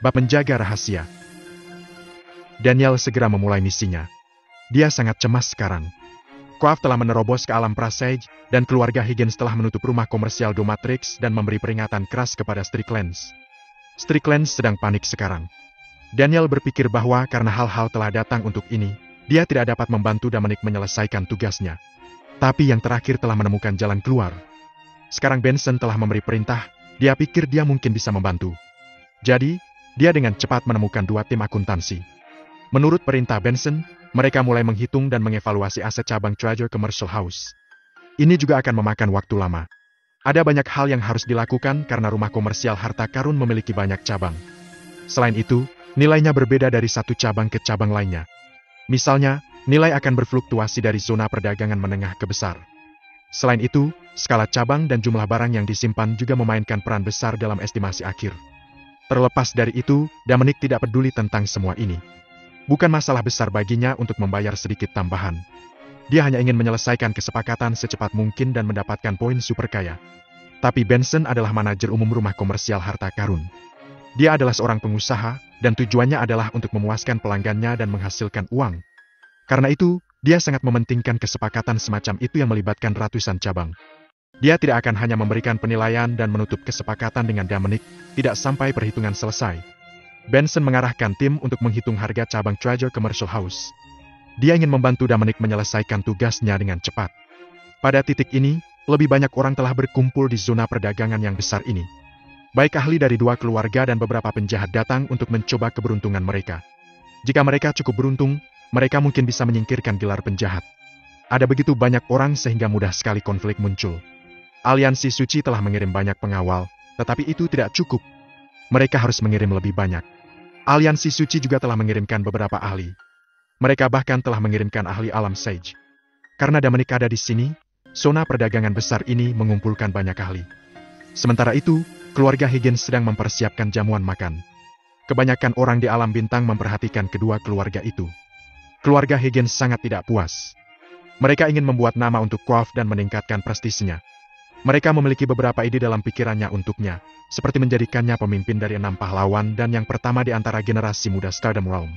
Bab menjaga rahasia. Daniel segera memulai misinya. Dia sangat cemas sekarang. Croft telah menerobos ke alam Presage, dan keluarga Higgins telah menutup rumah komersial Domatrix dan memberi peringatan keras kepada Stricklands. Stricklands sedang panik sekarang. Daniel berpikir bahwa karena hal-hal telah datang untuk ini, dia tidak dapat membantu Dominic menyelesaikan tugasnya. Tapi yang terakhir telah menemukan jalan keluar. Sekarang Benson telah memberi perintah, dia pikir dia mungkin bisa membantu. Jadi, dia dengan cepat menemukan dua tim akuntansi. Menurut perintah Benson, mereka mulai menghitung dan mengevaluasi aset cabang Treasure Commercial House. Ini juga akan memakan waktu lama. Ada banyak hal yang harus dilakukan karena rumah komersial harta karun memiliki banyak cabang. Selain itu, nilainya berbeda dari satu cabang ke cabang lainnya. Misalnya, nilai akan berfluktuasi dari zona perdagangan menengah ke besar. Selain itu, skala cabang dan jumlah barang yang disimpan juga memainkan peran besar dalam estimasi akhir. Terlepas dari itu, Dominic tidak peduli tentang semua ini. Bukan masalah besar baginya untuk membayar sedikit tambahan. Dia hanya ingin menyelesaikan kesepakatan secepat mungkin dan mendapatkan poin super kaya. Tapi Benson adalah manajer umum rumah komersial harta karun. Dia adalah seorang pengusaha, dan tujuannya adalah untuk memuaskan pelanggannya dan menghasilkan uang. Karena itu, dia sangat mementingkan kesepakatan semacam itu yang melibatkan ratusan cabang. Dia tidak akan hanya memberikan penilaian dan menutup kesepakatan dengan Dominic, tidak sampai perhitungan selesai. Benson mengarahkan tim untuk menghitung harga cabang Treasure Commercial House. Dia ingin membantu Dominic menyelesaikan tugasnya dengan cepat. Pada titik ini, lebih banyak orang telah berkumpul di zona perdagangan yang besar ini. Baik ahli dari dua keluarga dan beberapa penjahat datang untuk mencoba keberuntungan mereka. Jika mereka cukup beruntung, mereka mungkin bisa menyingkirkan gelar penjahat. Ada begitu banyak orang sehingga mudah sekali konflik muncul. Aliansi Suci telah mengirim banyak pengawal, tetapi itu tidak cukup. Mereka harus mengirim lebih banyak. Aliansi Suci juga telah mengirimkan beberapa ahli. Mereka bahkan telah mengirimkan ahli alam Sage. Karena Dominic ada di sini, zona perdagangan besar ini mengumpulkan banyak ahli. Sementara itu, keluarga Higgins sedang mempersiapkan jamuan makan. Kebanyakan orang di alam bintang memperhatikan kedua keluarga itu. Keluarga Higgins sangat tidak puas. Mereka ingin membuat nama untuk Croft dan meningkatkan prestisnya. Mereka memiliki beberapa ide dalam pikirannya untuknya, seperti menjadikannya pemimpin dari 6 pahlawan dan yang pertama di antara generasi muda Stardom Realm.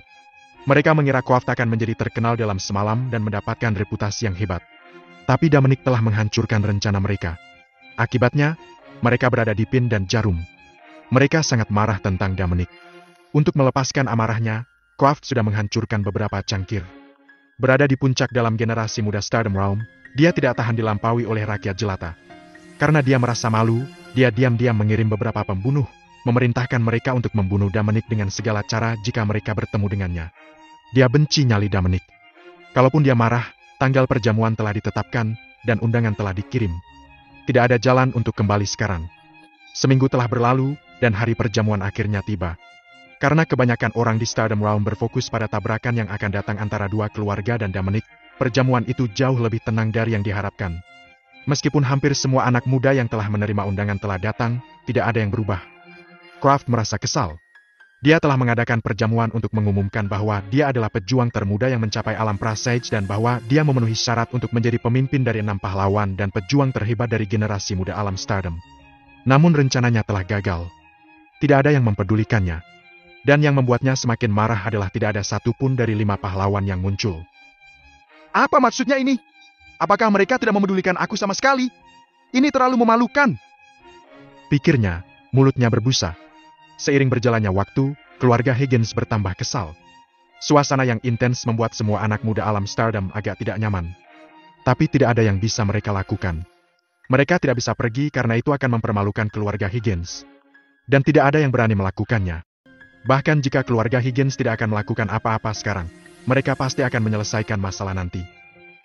Mereka mengira Croft akan menjadi terkenal dalam semalam dan mendapatkan reputasi yang hebat. Tapi Dominic telah menghancurkan rencana mereka. Akibatnya, mereka berada di pin dan jarum. Mereka sangat marah tentang Dominic. Untuk melepaskan amarahnya, Croft sudah menghancurkan beberapa cangkir. Berada di puncak dalam generasi muda Stardom Realm, dia tidak tahan dilampaui oleh rakyat jelata. Karena dia merasa malu, dia diam-diam mengirim beberapa pembunuh, memerintahkan mereka untuk membunuh Dominic dengan segala cara jika mereka bertemu dengannya. Dia benci nyali Dominic. Kalaupun dia marah, tanggal perjamuan telah ditetapkan, dan undangan telah dikirim. Tidak ada jalan untuk kembali sekarang. Seminggu telah berlalu, dan hari perjamuan akhirnya tiba. Karena kebanyakan orang di Stardom Realm berfokus pada tabrakan yang akan datang antara dua keluarga dan Dominic, perjamuan itu jauh lebih tenang dari yang diharapkan. Meskipun hampir semua anak muda yang telah menerima undangan telah datang, tidak ada yang berubah. Croft merasa kesal. Dia telah mengadakan perjamuan untuk mengumumkan bahwa dia adalah pejuang termuda yang mencapai alam Presage dan bahwa dia memenuhi syarat untuk menjadi pemimpin dari 6 pahlawan dan pejuang terhebat dari generasi muda alam Stardom. Namun rencananya telah gagal. Tidak ada yang mempedulikannya. Dan yang membuatnya semakin marah adalah tidak ada satupun dari 5 pahlawan yang muncul. Apa maksudnya ini? Apakah mereka tidak memedulikan aku sama sekali? Ini terlalu memalukan. Pikirnya, mulutnya berbusa. Seiring berjalannya waktu, keluarga Higgins bertambah kesal. Suasana yang intens membuat semua anak muda alam Stardom agak tidak nyaman. Tapi tidak ada yang bisa mereka lakukan. Mereka tidak bisa pergi karena itu akan mempermalukan keluarga Higgins. Dan tidak ada yang berani melakukannya. Bahkan jika keluarga Higgins tidak akan melakukan apa-apa sekarang, mereka pasti akan menyelesaikan masalah nanti.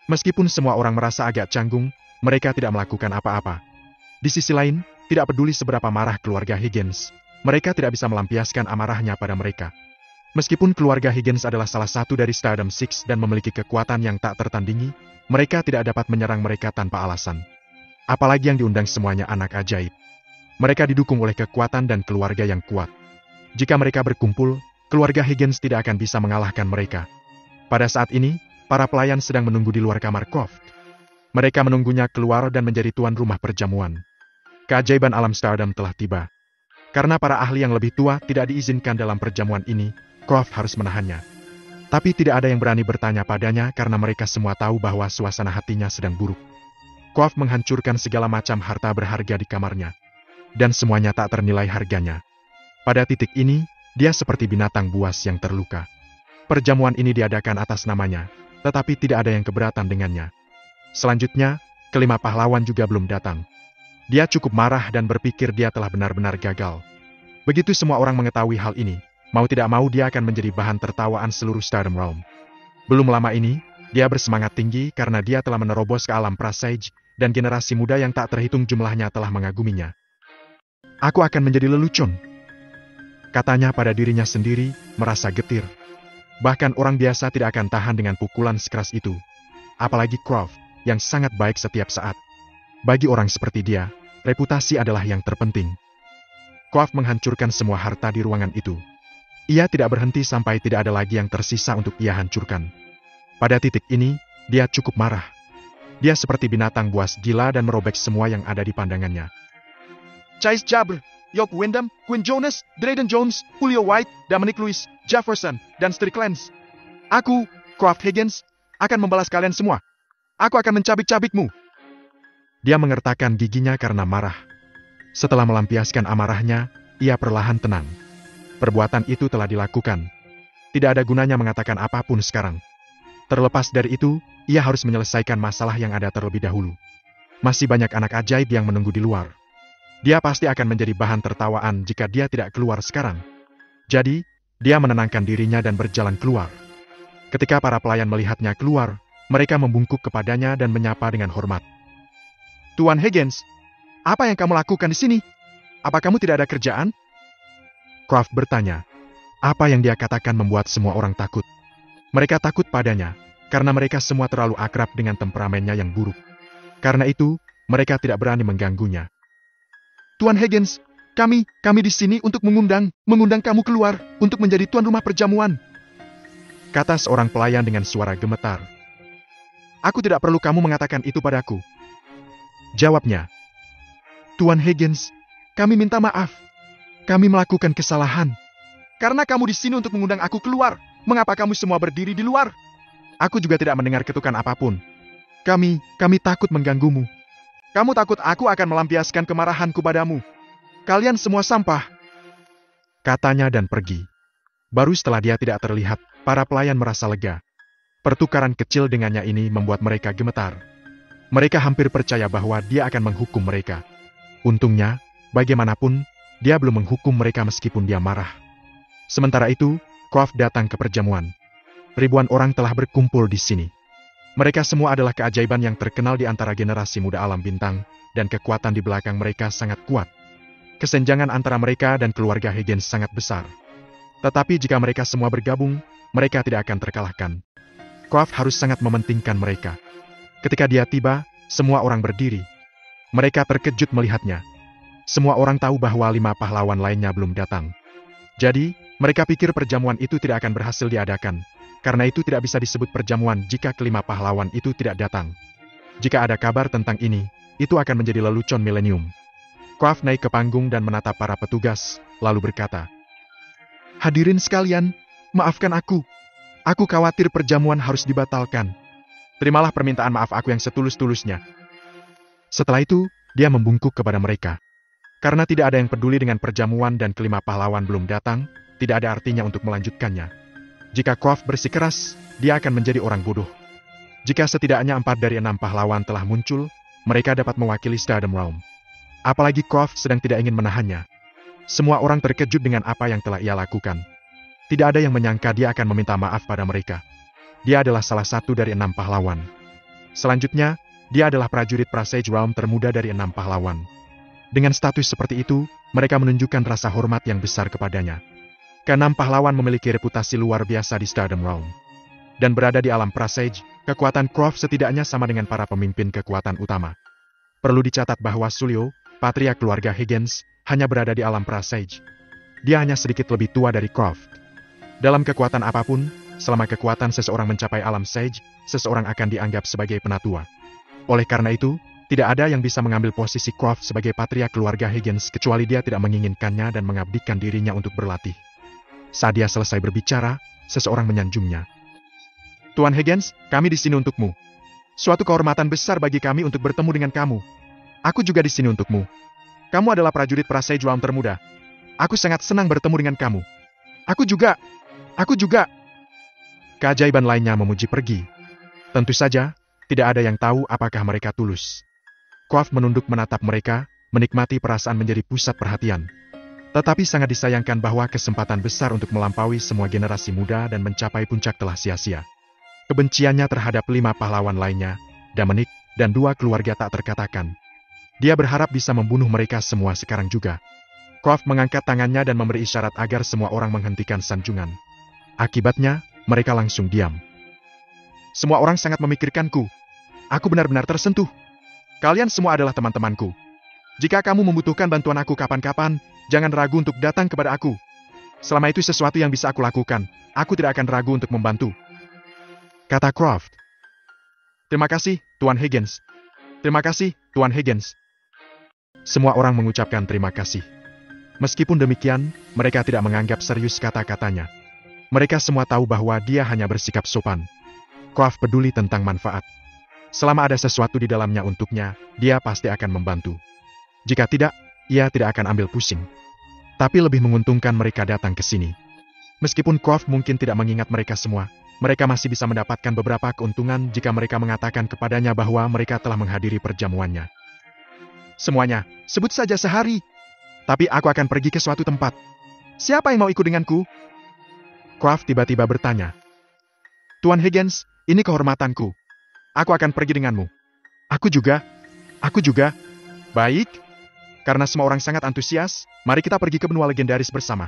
Meskipun semua orang merasa agak canggung, mereka tidak melakukan apa-apa. Di sisi lain, tidak peduli seberapa marah keluarga Higgins, mereka tidak bisa melampiaskan amarahnya pada mereka. Meskipun keluarga Higgins adalah salah satu dari Stardom Six dan memiliki kekuatan yang tak tertandingi, mereka tidak dapat menyerang mereka tanpa alasan. Apalagi yang diundang semuanya anak ajaib. Mereka didukung oleh kekuatan dan keluarga yang kuat. Jika mereka berkumpul, keluarga Higgins tidak akan bisa mengalahkan mereka. Pada saat ini, para pelayan sedang menunggu di luar kamar Croft. Mereka menunggunya keluar dan menjadi tuan rumah perjamuan. Keajaiban alam Stardom telah tiba. Karena para ahli yang lebih tua tidak diizinkan dalam perjamuan ini, Croft harus menahannya. Tapi tidak ada yang berani bertanya padanya karena mereka semua tahu bahwa suasana hatinya sedang buruk. Croft menghancurkan segala macam harta berharga di kamarnya. Dan semuanya tak ternilai harganya. Pada titik ini, dia seperti binatang buas yang terluka. Perjamuan ini diadakan atas namanya, tetapi tidak ada yang keberatan dengannya. Selanjutnya, kelima pahlawan juga belum datang. Dia cukup marah dan berpikir dia telah benar-benar gagal. Begitu semua orang mengetahui hal ini, mau tidak mau dia akan menjadi bahan tertawaan seluruh Stardom Realm. Belum lama ini, dia bersemangat tinggi karena dia telah menerobos ke alam Presage, dan generasi muda yang tak terhitung jumlahnya telah mengaguminya. Aku akan menjadi lelucon, katanya pada dirinya sendiri, merasa getir. Bahkan orang biasa tidak akan tahan dengan pukulan sekeras itu. Apalagi Croft, yang sangat baik setiap saat. Bagi orang seperti dia, reputasi adalah yang terpenting. Croft menghancurkan semua harta di ruangan itu. Ia tidak berhenti sampai tidak ada lagi yang tersisa untuk ia hancurkan. Pada titik ini, dia cukup marah. Dia seperti binatang buas gila dan merobek semua yang ada di pandangannya. Chase Jabber, York Wyndham, Quinn Jonas, Drayden Jones, Julio White, Dominic Lewis, Jefferson, dan Strickland. Aku, Croft Higgins, akan membalas kalian semua. Aku akan mencabik-cabikmu. Dia mengertakkan giginya karena marah. Setelah melampiaskan amarahnya, ia perlahan tenang. Perbuatan itu telah dilakukan. Tidak ada gunanya mengatakan apapun sekarang. Terlepas dari itu, ia harus menyelesaikan masalah yang ada terlebih dahulu. Masih banyak anak ajaib yang menunggu di luar. Dia pasti akan menjadi bahan tertawaan jika dia tidak keluar sekarang. Jadi, dia menenangkan dirinya dan berjalan keluar. Ketika para pelayan melihatnya keluar, mereka membungkuk kepadanya dan menyapa dengan hormat. Tuan Higgins, apa yang kamu lakukan di sini? Apa kamu tidak ada kerjaan? Croft bertanya. Apa yang dia katakan membuat semua orang takut. Mereka takut padanya, karena mereka semua terlalu akrab dengan temperamennya yang buruk. Karena itu, mereka tidak berani mengganggunya. Tuan Higgins, kami di sini untuk mengundang kamu keluar, untuk menjadi tuan rumah perjamuan. Kata seorang pelayan dengan suara gemetar. Aku tidak perlu kamu mengatakan itu padaku. Jawabnya. Tuan Higgins, kami minta maaf. Kami melakukan kesalahan. Karena kamu di sini untuk mengundang aku keluar, mengapa kamu semua berdiri di luar? Aku juga tidak mendengar ketukan apapun. Kami takut mengganggumu. Kamu takut aku akan melampiaskan kemarahanku padamu. Kalian semua sampah. Katanya dan pergi. Baru setelah dia tidak terlihat, para pelayan merasa lega. Pertukaran kecil dengannya ini membuat mereka gemetar. Mereka hampir percaya bahwa dia akan menghukum mereka. Untungnya, bagaimanapun, dia belum menghukum mereka meskipun dia marah. Sementara itu, Croft datang ke perjamuan. Ribuan orang telah berkumpul di sini. Mereka semua adalah keajaiban yang terkenal di antara generasi muda alam bintang, dan kekuatan di belakang mereka sangat kuat. Kesenjangan antara mereka dan keluarga Higgins sangat besar. Tetapi jika mereka semua bergabung, mereka tidak akan terkalahkan. Croft harus sangat mementingkan mereka. Ketika dia tiba, semua orang berdiri. Mereka terkejut melihatnya. Semua orang tahu bahwa 5 pahlawan lainnya belum datang. Jadi, mereka pikir perjamuan itu tidak akan berhasil diadakan. Karena itu tidak bisa disebut perjamuan jika kelima pahlawan itu tidak datang. Jika ada kabar tentang ini, itu akan menjadi lelucon milenium. Croft naik ke panggung dan menatap para petugas, lalu berkata, Hadirin sekalian, maafkan aku. Aku khawatir perjamuan harus dibatalkan. Terimalah permintaan maaf aku yang setulus-tulusnya. Setelah itu, dia membungkuk kepada mereka. Karena tidak ada yang peduli dengan perjamuan dan kelima pahlawan belum datang, tidak ada artinya untuk melanjutkannya. Jika Croft bersikeras, dia akan menjadi orang bodoh. Jika setidaknya 4 dari 6 pahlawan telah muncul, mereka dapat mewakili Stardom Realm. Apalagi Croft sedang tidak ingin menahannya. Semua orang terkejut dengan apa yang telah ia lakukan. Tidak ada yang menyangka dia akan meminta maaf pada mereka. Dia adalah salah satu dari 6 pahlawan. Selanjutnya, dia adalah prajurit Presage Realm termuda dari 6 pahlawan. Dengan status seperti itu, mereka menunjukkan rasa hormat yang besar kepadanya. Ke-6 pahlawan memiliki reputasi luar biasa di Stardom Realm. Dan berada di alam Presage, kekuatan Croft setidaknya sama dengan para pemimpin kekuatan utama. Perlu dicatat bahwa Sulio, patria keluarga Higgins, hanya berada di alam Presage. Dia hanya sedikit lebih tua dari Croft. Dalam kekuatan apapun, selama kekuatan seseorang mencapai alam Sage, seseorang akan dianggap sebagai penatua. Oleh karena itu, Tidak ada yang bisa mengambil posisi Croft sebagai patria keluarga Higgins kecuali dia tidak menginginkannya dan mengabdikan dirinya untuk berlatih. Saat dia selesai berbicara, seseorang menyanjungnya. Tuan Higgins, kami di sini untukmu. Suatu kehormatan besar bagi kami untuk bertemu dengan kamu. Aku juga di sini untukmu. Kamu adalah prajurit Praseja Juang termuda. Aku sangat senang bertemu dengan kamu. Aku juga. Aku juga. Keajaiban lainnya memuji pergi. Tentu saja, tidak ada yang tahu apakah mereka tulus. Croft menunduk menatap mereka, menikmati perasaan menjadi pusat perhatian. Tetapi sangat disayangkan bahwa kesempatan besar untuk melampaui semua generasi muda dan mencapai puncak telah sia-sia. Kebenciannya terhadap 5 pahlawan lainnya, Dominic, dan 2 keluarga tak terkatakan. Dia berharap bisa membunuh mereka semua sekarang juga. Croft mengangkat tangannya dan memberi isyarat agar semua orang menghentikan sanjungan. Akibatnya, mereka langsung diam. Semua orang sangat memikirkanku. Aku benar-benar tersentuh. Kalian semua adalah teman-temanku. Jika kamu membutuhkan bantuan aku kapan-kapan, jangan ragu untuk datang kepada aku. Selama itu sesuatu yang bisa aku lakukan, aku tidak akan ragu untuk membantu. Kata Croft. Terima kasih, Tuan Higgins. Terima kasih, Tuan Higgins. Semua orang mengucapkan terima kasih. Meskipun demikian, mereka tidak menganggap serius kata-katanya. Mereka semua tahu bahwa dia hanya bersikap sopan. Croft peduli tentang manfaat. Selama ada sesuatu di dalamnya untuknya, dia pasti akan membantu. Jika tidak, ia tidak akan ambil pusing. Tapi lebih menguntungkan mereka datang ke sini. Meskipun Croft mungkin tidak mengingat mereka semua, mereka masih bisa mendapatkan beberapa keuntungan jika mereka mengatakan kepadanya bahwa mereka telah menghadiri perjamuannya. Semuanya, sebut saja sehari. Tapi aku akan pergi ke suatu tempat. Siapa yang mau ikut denganku? Croft tiba-tiba bertanya. Tuan Higgins, ini kehormatanku. Aku akan pergi denganmu. Aku juga. Aku juga. Baik. Karena semua orang sangat antusias, mari kita pergi ke benua legendaris bersama.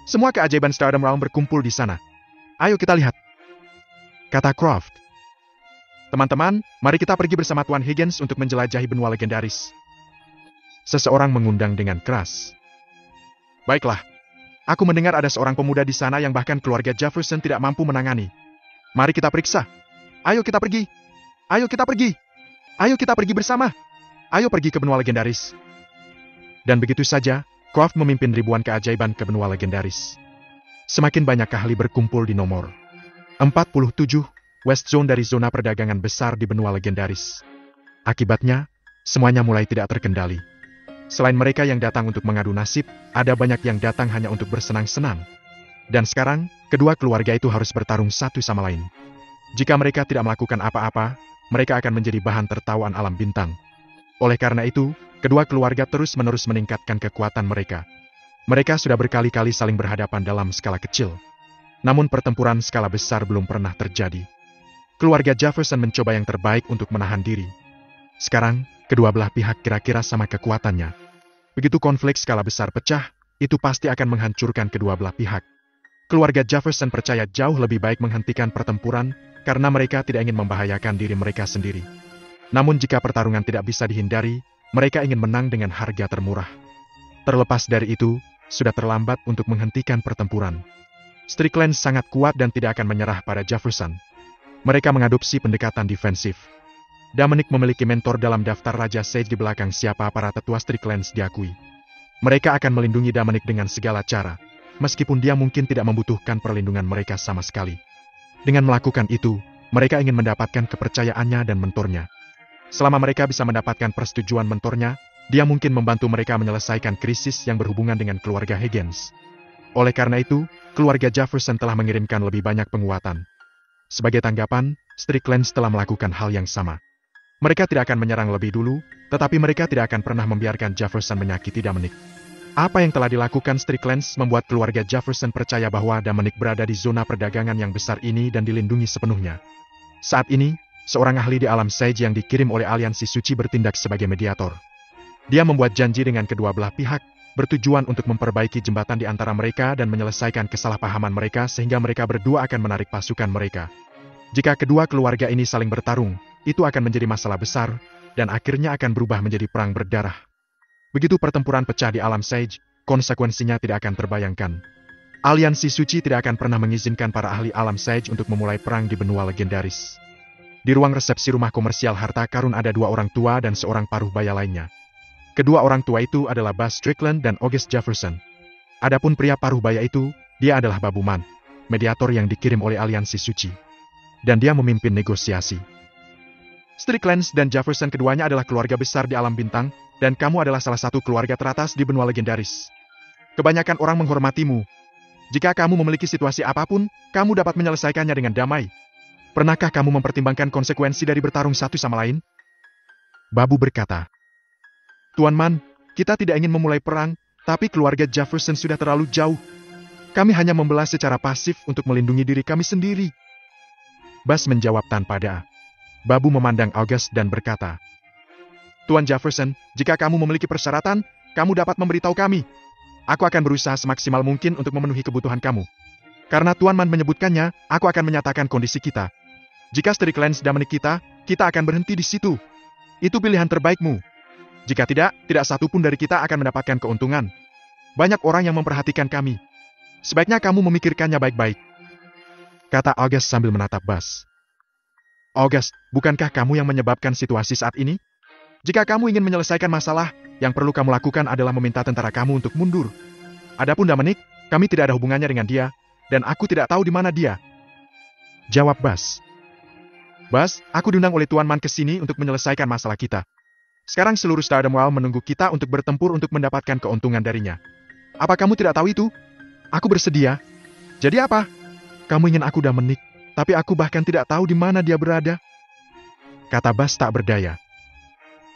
Semua keajaiban Stardom Realm berkumpul di sana. Ayo kita lihat. Kata Croft. Teman-teman, mari kita pergi bersama Tuan Higgins untuk menjelajahi benua legendaris. Seseorang mengundang dengan keras. Baiklah. Aku mendengar ada seorang pemuda di sana yang bahkan keluarga Jefferson tidak mampu menangani. Mari kita periksa. Ayo kita pergi. Ayo kita pergi. Ayo kita pergi bersama. Ayo pergi ke benua legendaris. Dan begitu saja, Croft memimpin ribuan keajaiban ke benua legendaris. Semakin banyak ahli berkumpul di nomor 47, West Zone dari zona perdagangan besar di benua legendaris. Akibatnya, semuanya mulai tidak terkendali. Selain mereka yang datang untuk mengadu nasib, ada banyak yang datang hanya untuk bersenang-senang. Dan sekarang, kedua keluarga itu harus bertarung satu sama lain. Jika mereka tidak melakukan apa-apa, mereka akan menjadi bahan tertawaan alam bintang. Oleh karena itu, kedua keluarga terus-menerus meningkatkan kekuatan mereka. Mereka sudah berkali-kali saling berhadapan dalam skala kecil. Namun pertempuran skala besar belum pernah terjadi. Keluarga Jefferson mencoba yang terbaik untuk menahan diri. Sekarang, kedua belah pihak kira-kira sama kekuatannya. Begitu konflik skala besar pecah, itu pasti akan menghancurkan kedua belah pihak. Keluarga Jefferson percaya jauh lebih baik menghentikan pertempuran karena mereka tidak ingin membahayakan diri mereka sendiri. Namun jika pertarungan tidak bisa dihindari, mereka ingin menang dengan harga termurah. Terlepas dari itu, sudah terlambat untuk menghentikan pertempuran. Strickland sangat kuat dan tidak akan menyerah pada Jefferson. Mereka mengadopsi pendekatan defensif. Dominic memiliki mentor dalam daftar Raja Sage di belakang siapa para tetua Strickland diakui. Mereka akan melindungi Dominic dengan segala cara, meskipun dia mungkin tidak membutuhkan perlindungan mereka sama sekali. Dengan melakukan itu, mereka ingin mendapatkan kepercayaannya dan mentornya. Selama mereka bisa mendapatkan persetujuan mentornya, dia mungkin membantu mereka menyelesaikan krisis yang berhubungan dengan keluarga Higgins. Oleh karena itu, keluarga Jefferson telah mengirimkan lebih banyak penguatan. Sebagai tanggapan, Strickland telah melakukan hal yang sama. Mereka tidak akan menyerang lebih dulu, tetapi mereka tidak akan pernah membiarkan Jefferson menyakiti Dominic. Apa yang telah dilakukan Strickland membuat keluarga Jefferson percaya bahwa Dominic berada di zona perdagangan yang besar ini dan dilindungi sepenuhnya. Saat ini, seorang ahli di alam Sage yang dikirim oleh aliansi suci bertindak sebagai mediator. Dia membuat janji dengan kedua belah pihak, bertujuan untuk memperbaiki jembatan di antara mereka dan menyelesaikan kesalahpahaman mereka sehingga mereka berdua akan menarik pasukan mereka. Jika kedua keluarga ini saling bertarung, itu akan menjadi masalah besar, dan akhirnya akan berubah menjadi perang berdarah. Begitu pertempuran pecah di alam Sage, konsekuensinya tidak akan terbayangkan. Aliansi suci tidak akan pernah mengizinkan para ahli alam Sage untuk memulai perang di benua legendaris. Di ruang resepsi rumah komersial harta karun ada dua orang tua dan seorang paruh baya lainnya. Kedua orang tua itu adalah Buzz Strickland dan August Jefferson. Adapun pria paruh baya itu, dia adalah Babu Man, mediator yang dikirim oleh Aliansi Suci. Dan dia memimpin negosiasi. Strickland dan Jefferson keduanya adalah keluarga besar di alam bintang, dan kamu adalah salah satu keluarga teratas di benua legendaris. Kebanyakan orang menghormatimu. Jika kamu memiliki situasi apapun, kamu dapat menyelesaikannya dengan damai. Pernahkah kamu mempertimbangkan konsekuensi dari bertarung satu sama lain? Babu berkata, Tuan Man, kita tidak ingin memulai perang, tapi keluarga Jefferson sudah terlalu jauh. Kami hanya membelah secara pasif untuk melindungi diri kami sendiri. Buzz menjawab tanpa daya. Babu memandang August dan berkata, Tuan Jefferson, jika kamu memiliki persyaratan, kamu dapat memberitahu kami. Aku akan berusaha semaksimal mungkin untuk memenuhi kebutuhan kamu. Karena Tuan Man menyebutkannya, aku akan menyatakan kondisi kita. Jika Strickland dan menikah kita akan berhenti di situ. Itu pilihan terbaikmu. Jika tidak satu pun dari kita akan mendapatkan keuntungan. Banyak orang yang memperhatikan kami. Sebaiknya kamu memikirkannya baik-baik. Kata August sambil menatap Buzz. August, bukankah kamu yang menyebabkan situasi saat ini? Jika kamu ingin menyelesaikan masalah, yang perlu kamu lakukan adalah meminta tentara kamu untuk mundur. Adapun Dominic, kami tidak ada hubungannya dengan dia, dan aku tidak tahu di mana dia. Jawab Buzz. Buzz, aku diundang oleh Tuan Man ke sini untuk menyelesaikan masalah kita. Sekarang seluruh Stardom World menunggu kita untuk bertempur untuk mendapatkan keuntungan darinya. Apa kamu tidak tahu itu? Aku bersedia. Jadi apa? Kamu ingin aku Dominic, tapi aku bahkan tidak tahu di mana dia berada. Kata Buzz tak berdaya.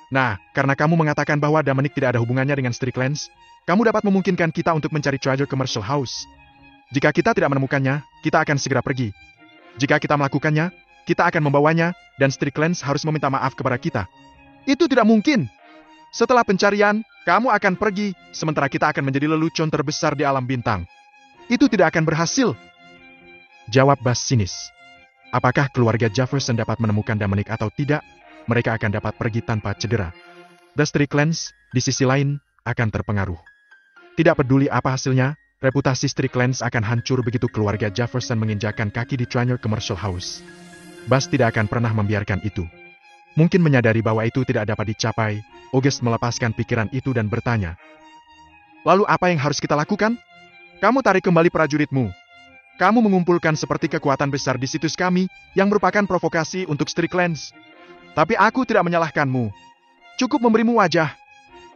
Nah, karena kamu mengatakan bahwa Dominic tidak ada hubungannya dengan Strickland, kamu dapat memungkinkan kita untuk mencari Treasure Commercial House. Jika kita tidak menemukannya, kita akan segera pergi. Jika kita melakukannya, kita akan membawanya, dan Strickland harus meminta maaf kepada kita. Itu tidak mungkin. Setelah pencarian, kamu akan pergi, sementara kita akan menjadi lelucon terbesar di alam bintang. Itu tidak akan berhasil. Jawab Buzz sinis. Apakah keluarga Jefferson dapat menemukan Dominic atau tidak, mereka akan dapat pergi tanpa cedera. The Strickland, di sisi lain, akan terpengaruh. Tidak peduli apa hasilnya, reputasi Strickland akan hancur begitu keluarga Jefferson menginjakkan kaki di Treasure Commercial House. Buzz tidak akan pernah membiarkan itu. Mungkin menyadari bahwa itu tidak dapat dicapai, August melepaskan pikiran itu dan bertanya. Lalu apa yang harus kita lakukan? Kamu tarik kembali prajuritmu. Kamu mengumpulkan seperti kekuatan besar di situs kami, yang merupakan provokasi untuk Strickland. Tapi aku tidak menyalahkanmu. Cukup memberimu wajah.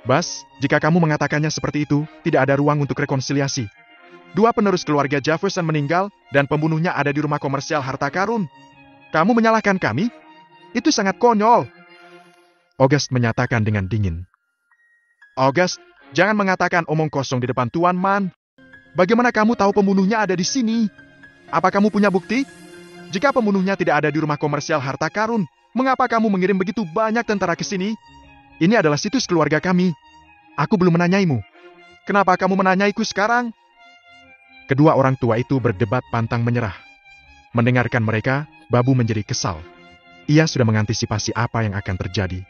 Buzz, jika kamu mengatakannya seperti itu, tidak ada ruang untuk rekonsiliasi. Dua penerus keluarga Jefferson meninggal, dan pembunuhnya ada di rumah komersial harta karun. Kamu menyalahkan kami? Itu sangat konyol. August menyatakan dengan dingin. August, jangan mengatakan omong kosong di depan Tuan Man. Bagaimana kamu tahu pembunuhnya ada di sini? Apa kamu punya bukti? Jika pembunuhnya tidak ada di rumah komersial harta karun, mengapa kamu mengirim begitu banyak tentara ke sini? Ini adalah situs keluarga kami. Aku belum menanyaimu. Kenapa kamu menanyaiku sekarang? Kedua orang tua itu berdebat pantang menyerah. Mendengarkan mereka, Babu menjadi kesal. Ia sudah mengantisipasi apa yang akan terjadi.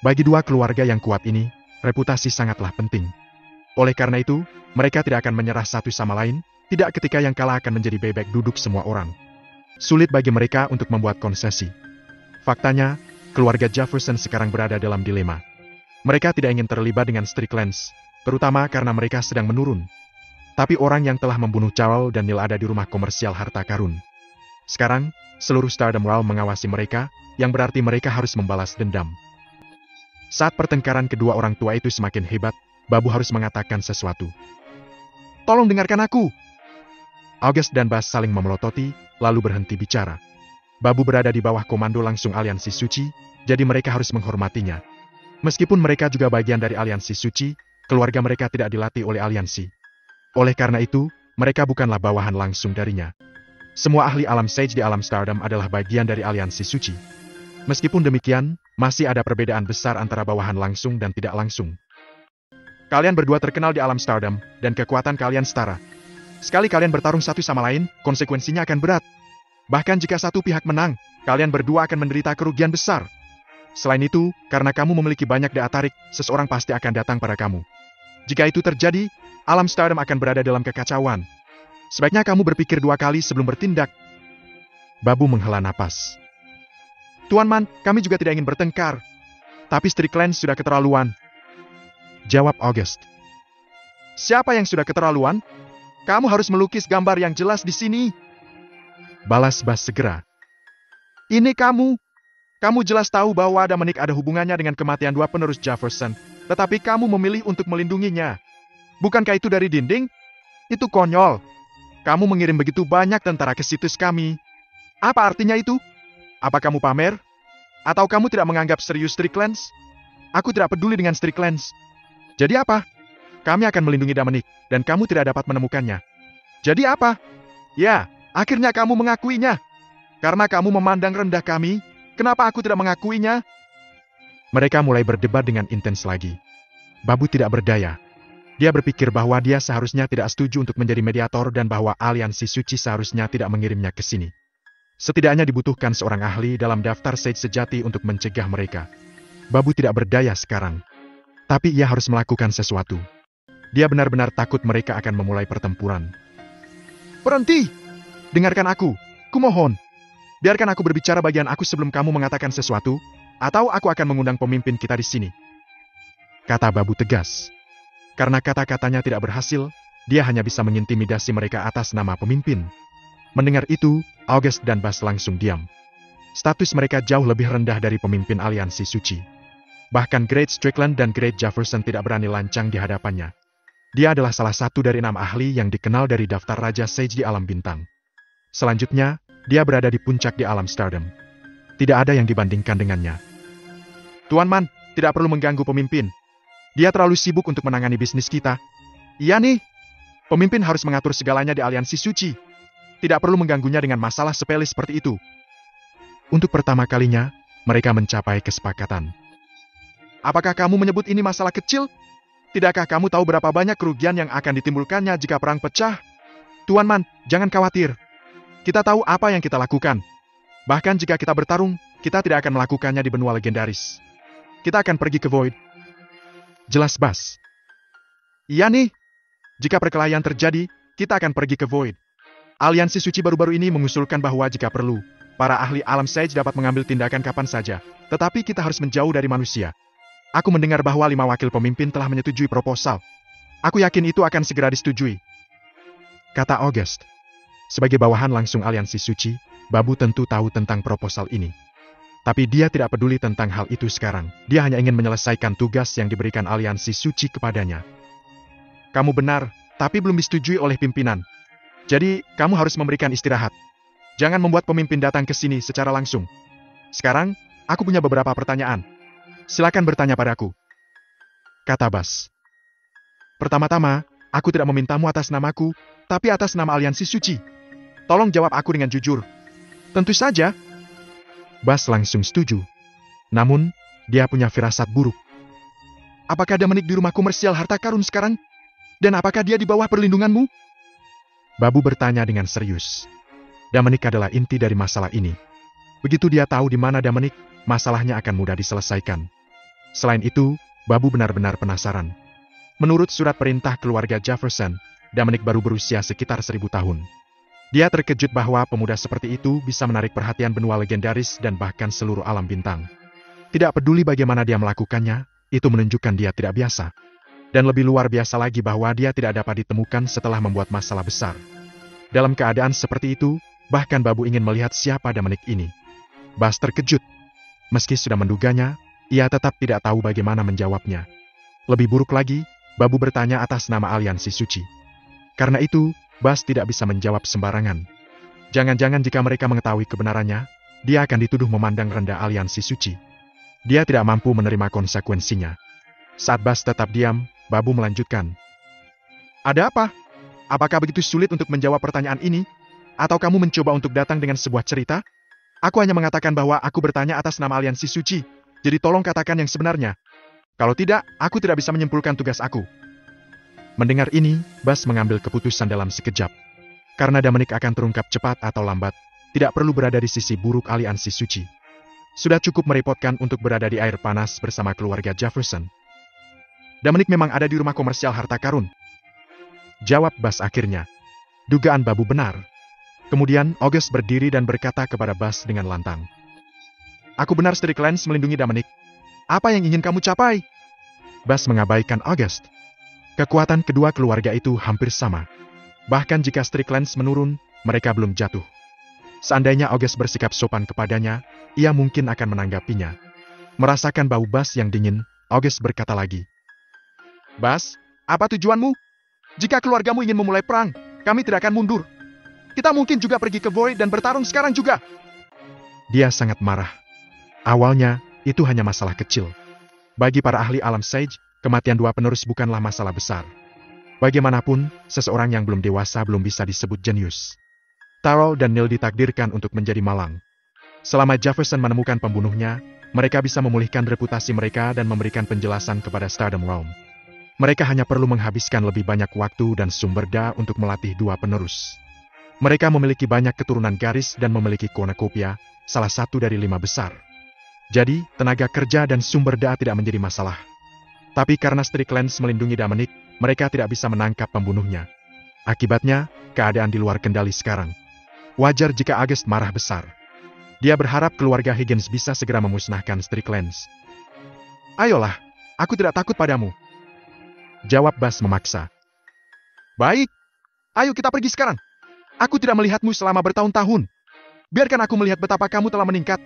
Bagi dua keluarga yang kuat ini, reputasi sangatlah penting. Oleh karena itu, mereka tidak akan menyerah satu sama lain, tidak ketika yang kalah akan menjadi bebek duduk semua orang. Sulit bagi mereka untuk membuat konsesi. Faktanya, keluarga Jefferson sekarang berada dalam dilema. Mereka tidak ingin terlibat dengan Strickland, terutama karena mereka sedang menurun. Tapi orang yang telah membunuh Charles dan Neil ada di rumah komersial harta karun. Sekarang, seluruh Stardom World mengawasi mereka, yang berarti mereka harus membalas dendam. Saat pertengkaran kedua orang tua itu semakin hebat, Babu harus mengatakan sesuatu. Tolong dengarkan aku. August dan Buzz saling memelototi, lalu berhenti bicara. Babu berada di bawah komando langsung Aliansi Suci, jadi mereka harus menghormatinya. Meskipun mereka juga bagian dari Aliansi Suci, keluarga mereka tidak dilatih oleh Aliansi. Oleh karena itu, mereka bukanlah bawahan langsung darinya. Semua ahli alam Sage di alam Stardom adalah bagian dari Aliansi Suci. Meskipun demikian, masih ada perbedaan besar antara bawahan langsung dan tidak langsung. Kalian berdua terkenal di alam Stardom, dan kekuatan kalian setara. Sekali kalian bertarung satu sama lain, konsekuensinya akan berat. Bahkan jika satu pihak menang, kalian berdua akan menderita kerugian besar. Selain itu, karena kamu memiliki banyak daya tarik, seseorang pasti akan datang pada kamu. Jika itu terjadi, alam Stardom akan berada dalam kekacauan. Sebaiknya kamu berpikir dua kali sebelum bertindak. Babu menghela napas. Tuan Man, kami juga tidak ingin bertengkar. Tapi Strickland sudah keterlaluan. Jawab August. Siapa yang sudah keterlaluan? Kamu harus melukis gambar yang jelas di sini. Balas Bas segera. Ini kamu. Kamu jelas tahu bahwa Dominic ada hubungannya dengan kematian dua penerus Jefferson. Tetapi kamu memilih untuk melindunginya. Bukankah itu dari dinding? Itu konyol. Kamu mengirim begitu banyak tentara ke situs kami. Apa artinya itu? Apa kamu pamer? Atau kamu tidak menganggap serius Strickland? Aku tidak peduli dengan Strickland. Jadi apa? Kami akan melindungi Dominic, dan kamu tidak dapat menemukannya. Jadi apa? Ya, akhirnya kamu mengakuinya. Karena kamu memandang rendah kami, kenapa aku tidak mengakuinya? Mereka mulai berdebat dengan intens lagi. Babu tidak berdaya. Dia berpikir bahwa dia seharusnya tidak setuju untuk menjadi mediator dan bahwa aliansi suci seharusnya tidak mengirimnya ke sini. Setidaknya dibutuhkan seorang ahli dalam daftar sage sejati untuk mencegah mereka. Babu tidak berdaya sekarang. Tapi ia harus melakukan sesuatu. Dia benar-benar takut mereka akan memulai pertempuran. Berhenti! Dengarkan aku. Kumohon. Biarkan aku berbicara bagian aku sebelum kamu mengatakan sesuatu, atau aku akan mengundang pemimpin kita di sini. Kata Babu tegas. Karena kata-katanya tidak berhasil, dia hanya bisa mengintimidasi mereka atas nama pemimpin. Mendengar itu, August dan Bas langsung diam. Status mereka jauh lebih rendah dari pemimpin aliansi suci. Bahkan Great Strickland dan Great Jefferson tidak berani lancang di hadapannya. Dia adalah salah satu dari 6 ahli yang dikenal dari daftar Raja Sage di alam bintang. Selanjutnya, dia berada di puncak di alam Stardom. Tidak ada yang dibandingkan dengannya. Tuan Man, tidak perlu mengganggu pemimpin. Dia terlalu sibuk untuk menangani bisnis kita. Iya nih, pemimpin harus mengatur segalanya di aliansi suci. Tidak perlu mengganggunya dengan masalah sepele seperti itu. Untuk pertama kalinya, mereka mencapai kesepakatan. Apakah kamu menyebut ini masalah kecil? Tidakkah kamu tahu berapa banyak kerugian yang akan ditimbulkannya jika perang pecah? Tuan Man, jangan khawatir. Kita tahu apa yang kita lakukan. Bahkan jika kita bertarung, kita tidak akan melakukannya di benua legendaris. Kita akan pergi ke Void. Jelas Bas. Iya nih. Jika perkelahian terjadi, kita akan pergi ke Void. Aliansi suci baru-baru ini mengusulkan bahwa jika perlu, para ahli alam Sage dapat mengambil tindakan kapan saja. Tetapi kita harus menjauh dari manusia. Aku mendengar bahwa 5 wakil pemimpin telah menyetujui proposal. Aku yakin itu akan segera disetujui. Kata August. Sebagai bawahan langsung aliansi suci, Babu tentu tahu tentang proposal ini. Tapi dia tidak peduli tentang hal itu sekarang. Dia hanya ingin menyelesaikan tugas yang diberikan aliansi suci kepadanya. Kamu benar, tapi belum disetujui oleh pimpinan. Jadi, kamu harus memberikan istirahat. Jangan membuat pemimpin datang ke sini secara langsung. Sekarang, aku punya beberapa pertanyaan. Silakan bertanya padaku. Kata Bas. Pertama-tama, aku tidak memintamu atas namaku, tapi atas nama aliansi suci. Tolong jawab aku dengan jujur. Tentu saja. Bas langsung setuju. Namun, dia punya firasat buruk. Apakah Dominic di rumah komersial harta karun sekarang? Dan apakah dia di bawah perlindunganmu? Babu bertanya dengan serius. Dominic adalah inti dari masalah ini. Begitu dia tahu di mana Dominic, masalahnya akan mudah diselesaikan. Selain itu, Babu benar-benar penasaran. Menurut surat perintah keluarga Jefferson, Dominic baru berusia sekitar 1000 tahun. Dia terkejut bahwa pemuda seperti itu bisa menarik perhatian benua legendaris dan bahkan seluruh alam bintang. Tidak peduli bagaimana dia melakukannya, itu menunjukkan dia tidak biasa. Dan lebih luar biasa lagi bahwa dia tidak dapat ditemukan setelah membuat masalah besar. Dalam keadaan seperti itu, bahkan Babu ingin melihat siapa Dominic ini. Bas terkejut. Meski sudah menduganya, ia tetap tidak tahu bagaimana menjawabnya. Lebih buruk lagi, Babu bertanya atas nama aliansi suci. Karena itu, Bas tidak bisa menjawab sembarangan. Jangan-jangan jika mereka mengetahui kebenarannya, dia akan dituduh memandang rendah aliansi suci. Dia tidak mampu menerima konsekuensinya. Saat Bas tetap diam, Babu melanjutkan. Ada apa? Apakah begitu sulit untuk menjawab pertanyaan ini? Atau kamu mencoba untuk datang dengan sebuah cerita? Aku hanya mengatakan bahwa aku bertanya atas nama aliansi suci, jadi tolong katakan yang sebenarnya. Kalau tidak, aku tidak bisa menyimpulkan tugas aku. Mendengar ini, Bas mengambil keputusan dalam sekejap. Karena Dominic akan terungkap cepat atau lambat, tidak perlu berada di sisi buruk aliansi suci. Sudah cukup merepotkan untuk berada di air panas bersama keluarga Jefferson. Dominic memang ada di rumah komersial harta karun. Jawab Bas akhirnya. Dugaan Babu benar. Kemudian August berdiri dan berkata kepada Bas dengan lantang. Aku benar Strickland melindungi Dominic. Apa yang ingin kamu capai? Bas mengabaikan August. Kekuatan kedua keluarga itu hampir sama. Bahkan jika Strickland menurun, mereka belum jatuh. Seandainya August bersikap sopan kepadanya, ia mungkin akan menanggapinya. Merasakan bau Bas yang dingin, August berkata lagi. Bas, apa tujuanmu? Jika keluargamu ingin memulai perang, kami tidak akan mundur. Kita mungkin juga pergi ke Void dan bertarung sekarang juga. Dia sangat marah. Awalnya, itu hanya masalah kecil. Bagi para ahli alam Sage, kematian dua penerus bukanlah masalah besar. Bagaimanapun, seseorang yang belum dewasa belum bisa disebut jenius. Tyrell dan Neil ditakdirkan untuk menjadi malang. Selama Jefferson menemukan pembunuhnya, mereka bisa memulihkan reputasi mereka dan memberikan penjelasan kepada Stardom Realm. Mereka hanya perlu menghabiskan lebih banyak waktu dan sumber daya untuk melatih dua penerus. Mereka memiliki banyak keturunan garis dan memiliki cornucopia, salah satu dari 5 besar. Jadi, tenaga kerja dan sumber daya tidak menjadi masalah. Tapi karena Strickland melindungi Dominic, mereka tidak bisa menangkap pembunuhnya. Akibatnya, keadaan di luar kendali sekarang. Wajar jika August marah besar. Dia berharap keluarga Higgins bisa segera memusnahkan Strickland. Ayolah, aku tidak takut padamu. Jawab Bas memaksa. Baik, ayo kita pergi sekarang. Aku tidak melihatmu selama bertahun-tahun. Biarkan aku melihat betapa kamu telah meningkat.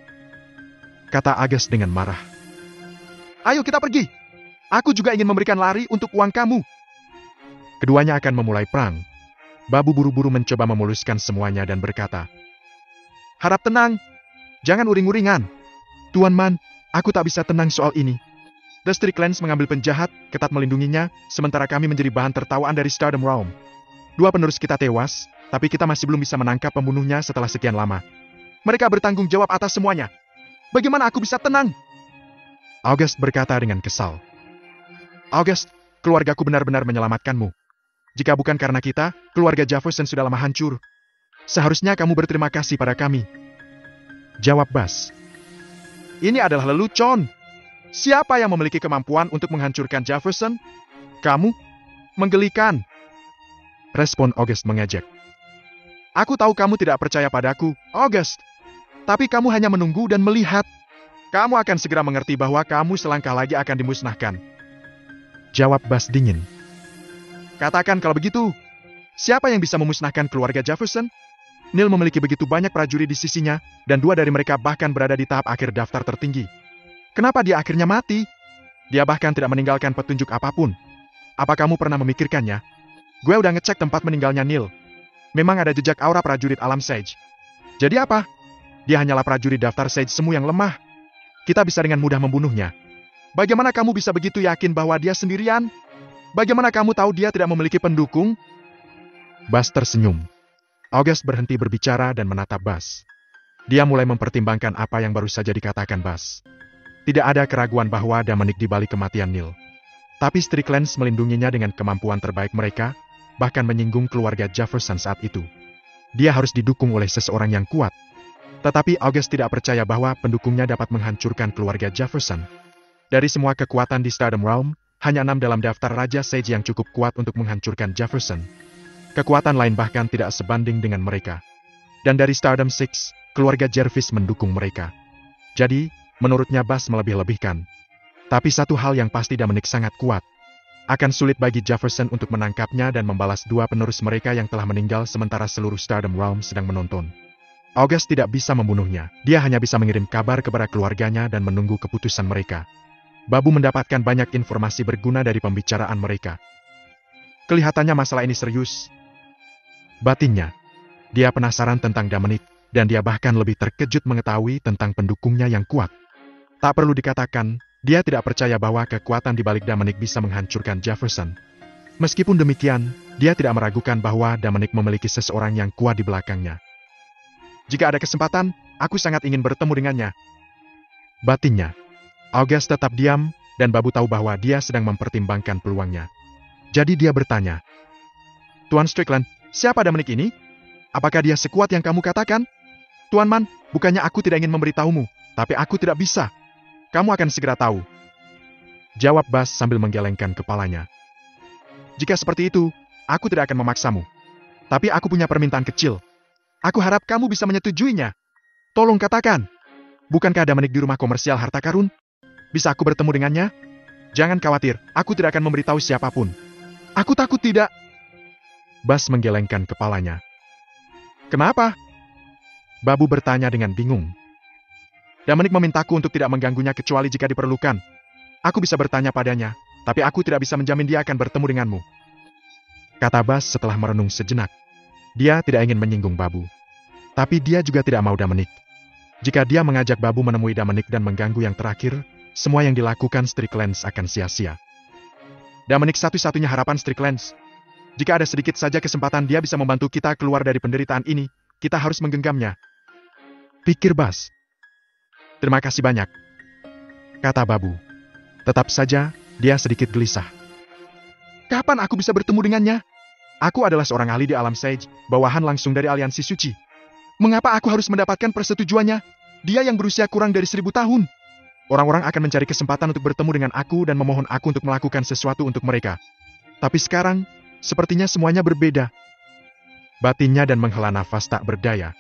Kata August dengan marah. Ayo kita pergi. Aku juga ingin memberikan lari untuk uang kamu. Keduanya akan memulai perang. Babu buru-buru mencoba memuluskan semuanya dan berkata. Harap tenang. Jangan uring-uringan. Tuan Man, aku tak bisa tenang soal ini. The Stricklands mengambil penjahat, ketat melindunginya, sementara kami menjadi bahan tertawaan dari Stardom Realm. 2 penerus kita tewas, tapi kita masih belum bisa menangkap pembunuhnya setelah sekian lama. Mereka bertanggung jawab atas semuanya. Bagaimana aku bisa tenang? August berkata dengan kesal. August, keluargaku benar-benar menyelamatkanmu. Jika bukan karena kita, keluarga Jefferson sudah lama hancur. Seharusnya kamu berterima kasih pada kami. Jawab Bas. Ini adalah lelucon. Siapa yang memiliki kemampuan untuk menghancurkan Jefferson? Kamu? Menggelikan. Respon August mengejek. Aku tahu kamu tidak percaya padaku, August. Tapi kamu hanya menunggu dan melihat. Kamu akan segera mengerti bahwa kamu selangkah lagi akan dimusnahkan. Jawab Bas dingin. Katakan kalau begitu. Siapa yang bisa memusnahkan keluarga Jefferson? Neil memiliki begitu banyak prajurit di sisinya, dan 2 dari mereka bahkan berada di tahap akhir daftar tertinggi. Kenapa dia akhirnya mati? Dia bahkan tidak meninggalkan petunjuk apapun. Apa kamu pernah memikirkannya? Gue udah ngecek tempat meninggalnya Neil. Memang ada jejak aura prajurit alam Sage. Jadi apa? Dia hanyalah prajurit daftar Sage semu yang lemah. Kita bisa dengan mudah membunuhnya. Bagaimana kamu bisa begitu yakin bahwa dia sendirian? Bagaimana kamu tahu dia tidak memiliki pendukung? Bas tersenyum. August berhenti berbicara dan menatap Bas. Dia mulai mempertimbangkan apa yang baru saja dikatakan Bas. Tidak ada keraguan bahwa Dominic di balik kematian Neil. Tapi Strickland melindunginya dengan kemampuan terbaik mereka, bahkan menyinggung keluarga Jefferson saat itu. Dia harus didukung oleh seseorang yang kuat. Tetapi August tidak percaya bahwa pendukungnya dapat menghancurkan keluarga Jefferson. Dari semua kekuatan di Stardom Realm, hanya 6 dalam daftar Raja Sage yang cukup kuat untuk menghancurkan Jefferson. Kekuatan lain bahkan tidak sebanding dengan mereka. Dan dari Stardom 6, keluarga Jervis mendukung mereka. Jadi, menurutnya Bas melebih-lebihkan. Tapi satu hal yang pasti Dominic sangat kuat. Akan sulit bagi Jefferson untuk menangkapnya dan membalas 2 penerus mereka yang telah meninggal sementara seluruh Stardom Realm sedang menonton. August tidak bisa membunuhnya, dia hanya bisa mengirim kabar kepada keluarganya dan menunggu keputusan mereka. Babu mendapatkan banyak informasi berguna dari pembicaraan mereka. Kelihatannya masalah ini serius. Batinnya, dia penasaran tentang Dominic, dan dia bahkan lebih terkejut mengetahui tentang pendukungnya yang kuat. Tak perlu dikatakan, dia tidak percaya bahwa kekuatan di balik Dominic bisa menghancurkan Jefferson. Meskipun demikian, dia tidak meragukan bahwa Dominic memiliki seseorang yang kuat di belakangnya. Jika ada kesempatan, aku sangat ingin bertemu dengannya. Batinnya. August tetap diam, dan Babu tahu bahwa dia sedang mempertimbangkan peluangnya. Jadi dia bertanya, Tuan Strickland, siapa Dominic ini? Apakah dia sekuat yang kamu katakan? Tuan Man, bukannya aku tidak ingin memberitahumu, tapi aku tidak bisa. Kamu akan segera tahu. Jawab Bas sambil menggelengkan kepalanya. Jika seperti itu, aku tidak akan memaksamu. Tapi aku punya permintaan kecil. Aku harap kamu bisa menyetujuinya. Tolong katakan. Bukankah Dominic di rumah komersial harta karun? Bisa aku bertemu dengannya? Jangan khawatir, aku tidak akan memberitahu siapapun. Aku takut tidak. Bas menggelengkan kepalanya. Kenapa? Babu bertanya dengan bingung. Dominic memintaku untuk tidak mengganggunya kecuali jika diperlukan. Aku bisa bertanya padanya, tapi aku tidak bisa menjamin dia akan bertemu denganmu. Kata Bas setelah merenung sejenak. Dia tidak ingin menyinggung Babu. Tapi dia juga tidak mau Dominic. Jika dia mengajak Babu menemui Dominic dan mengganggu yang terakhir, semua yang dilakukan Strickland akan sia-sia. Dominic satu-satunya harapan Strickland. Jika ada sedikit saja kesempatan dia bisa membantu kita keluar dari penderitaan ini, kita harus menggenggamnya. Pikir Bas. Terima kasih banyak. Kata Babu. Tetap saja, dia sedikit gelisah. Kapan aku bisa bertemu dengannya? Aku adalah seorang ahli di alam Sage, bawahan langsung dari aliansi suci. Mengapa aku harus mendapatkan persetujuannya? Dia yang berusia kurang dari 1000 tahun. Orang-orang akan mencari kesempatan untuk bertemu dengan aku dan memohon aku untuk melakukan sesuatu untuk mereka. Tapi sekarang, sepertinya semuanya berbeda. Batinnya dan menghela nafas tak berdaya.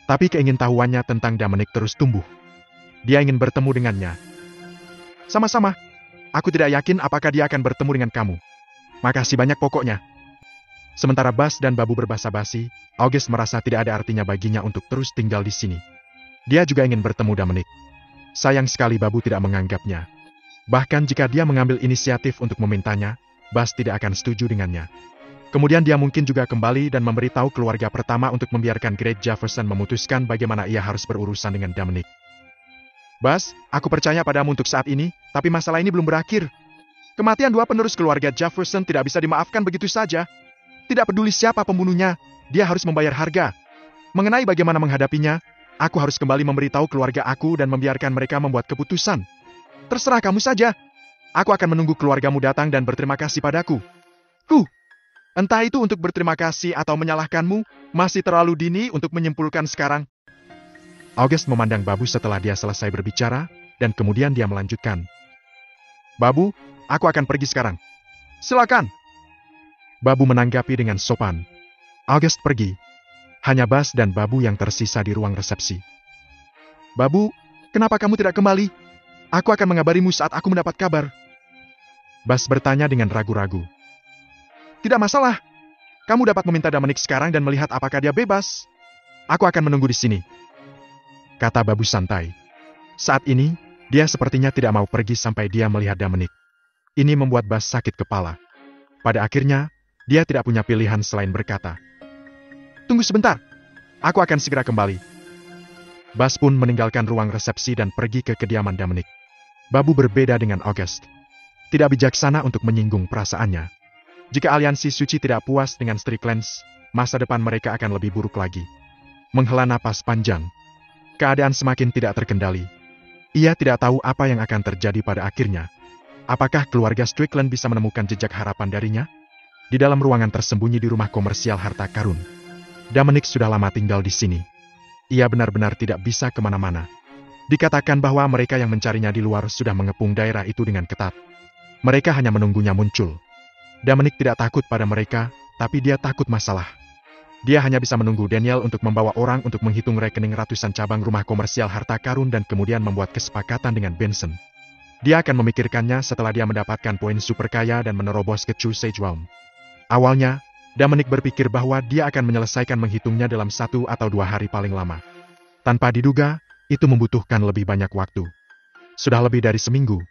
Tapi keingintahuannya tentang Dominic terus tumbuh. Dia ingin bertemu dengannya. Sama-sama. Aku tidak yakin apakah dia akan bertemu dengan kamu. Makasih banyak pokoknya. Sementara Bas dan Babu berbasa-basi, August merasa tidak ada artinya baginya untuk terus tinggal di sini. Dia juga ingin bertemu Dominic. Sayang sekali Babu tidak menganggapnya. Bahkan jika dia mengambil inisiatif untuk memintanya, Bas tidak akan setuju dengannya. Kemudian dia mungkin juga kembali dan memberitahu keluarga pertama untuk membiarkan Great Jefferson memutuskan bagaimana ia harus berurusan dengan Dominic. Bas, aku percaya padamu untuk saat ini, tapi masalah ini belum berakhir. Kematian 2 penerus keluarga Jefferson tidak bisa dimaafkan begitu saja. Tidak peduli siapa pembunuhnya, dia harus membayar harga. Mengenai bagaimana menghadapinya, aku harus kembali memberitahu keluarga aku dan membiarkan mereka membuat keputusan. Terserah kamu saja. Aku akan menunggu keluargamu datang dan berterima kasih padaku. Entah itu untuk berterima kasih atau menyalahkanmu, masih terlalu dini untuk menyimpulkan sekarang. August memandang Babu setelah dia selesai berbicara, dan kemudian dia melanjutkan. Babu, aku akan pergi sekarang. Silakan. Babu menanggapi dengan sopan. August pergi. Hanya Bas dan Babu yang tersisa di ruang resepsi. Babu, kenapa kamu tidak kembali? Aku akan mengabarimu saat aku mendapat kabar. Bas bertanya dengan ragu-ragu. Tidak masalah. Kamu dapat meminta Dominic sekarang dan melihat apakah dia bebas. Aku akan menunggu di sini. Kata Babu santai. Saat ini, dia sepertinya tidak mau pergi sampai dia melihat Dominic. Ini membuat Bas sakit kepala. Pada akhirnya, dia tidak punya pilihan selain berkata, "Tunggu sebentar, aku akan segera kembali." Bas pun meninggalkan ruang resepsi dan pergi ke kediaman Dominic. Babu berbeda dengan August. Tidak bijaksana untuk menyinggung perasaannya. Jika aliansi suci tidak puas dengan Strickland, masa depan mereka akan lebih buruk lagi. Menghela napas panjang. Keadaan semakin tidak terkendali. Ia tidak tahu apa yang akan terjadi pada akhirnya. Apakah keluarga Strickland bisa menemukan jejak harapan darinya? Di dalam ruangan tersembunyi di rumah komersial harta karun. Dominic sudah lama tinggal di sini. Ia benar-benar tidak bisa kemana-mana. Dikatakan bahwa mereka yang mencarinya di luar sudah mengepung daerah itu dengan ketat. Mereka hanya menunggunya muncul. Dominic tidak takut pada mereka, tapi dia takut masalah. Dia hanya bisa menunggu Daniel untuk membawa orang untuk menghitung rekening ratusan cabang rumah komersial harta karun dan kemudian membuat kesepakatan dengan Benson. Dia akan memikirkannya setelah dia mendapatkan poin super kaya dan menerobos ke True Sage Realm. Awalnya, Dominic berpikir bahwa dia akan menyelesaikan menghitungnya dalam 1 atau 2 hari paling lama. Tanpa diduga, itu membutuhkan lebih banyak waktu. Sudah lebih dari seminggu.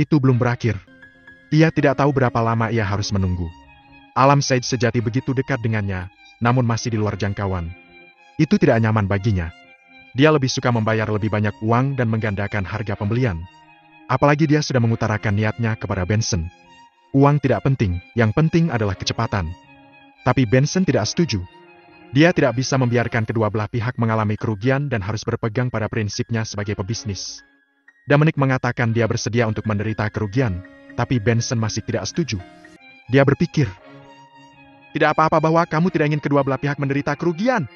Itu belum berakhir. Ia tidak tahu berapa lama ia harus menunggu. Alam Sage sejati begitu dekat dengannya, namun masih di luar jangkauan. Itu tidak nyaman baginya. Dia lebih suka membayar lebih banyak uang dan menggandakan harga pembelian. Apalagi dia sudah mengutarakan niatnya kepada Benson. Uang tidak penting, yang penting adalah kecepatan. Tapi Benson tidak setuju. Dia tidak bisa membiarkan kedua belah pihak mengalami kerugian dan harus berpegang pada prinsipnya sebagai pebisnis. Dominic mengatakan dia bersedia untuk menderita kerugian, tapi Benson masih tidak setuju. Dia berpikir, tidak apa-apa bahwa kamu tidak ingin kedua belah pihak menderita kerugian.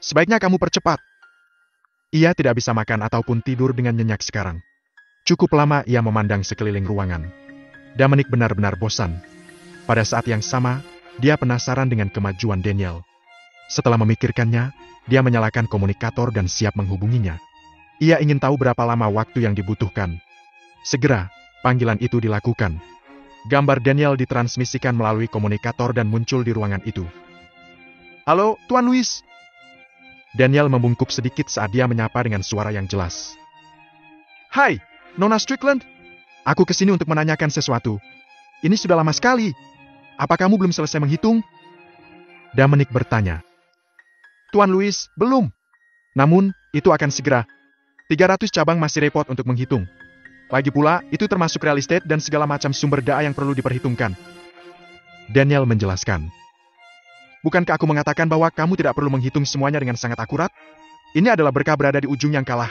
Sebaiknya kamu percepat. Ia tidak bisa makan ataupun tidur dengan nyenyak sekarang. Cukup lama ia memandang sekeliling ruangan. Dominic benar-benar bosan. Pada saat yang sama, dia penasaran dengan kemajuan Daniel. Setelah memikirkannya, dia menyalakan komunikator dan siap menghubunginya. Ia ingin tahu berapa lama waktu yang dibutuhkan. Segera, panggilan itu dilakukan. Gambar Daniel ditransmisikan melalui komunikator dan muncul di ruangan itu. Halo, Tuan Louis. Daniel membungkuk sedikit saat dia menyapa dengan suara yang jelas. Hai, Nona Strickland. Aku kesini untuk menanyakan sesuatu. Ini sudah lama sekali. Apa kamu belum selesai menghitung? Dominic bertanya. Tuan Louis, belum. Namun, itu akan segera. 300 cabang masih repot untuk menghitung. Lagi pula, itu termasuk real estate dan segala macam sumber daya yang perlu diperhitungkan. Daniel menjelaskan. Bukankah aku mengatakan bahwa kamu tidak perlu menghitung semuanya dengan sangat akurat? Ini adalah berkah berada di ujung yang kalah.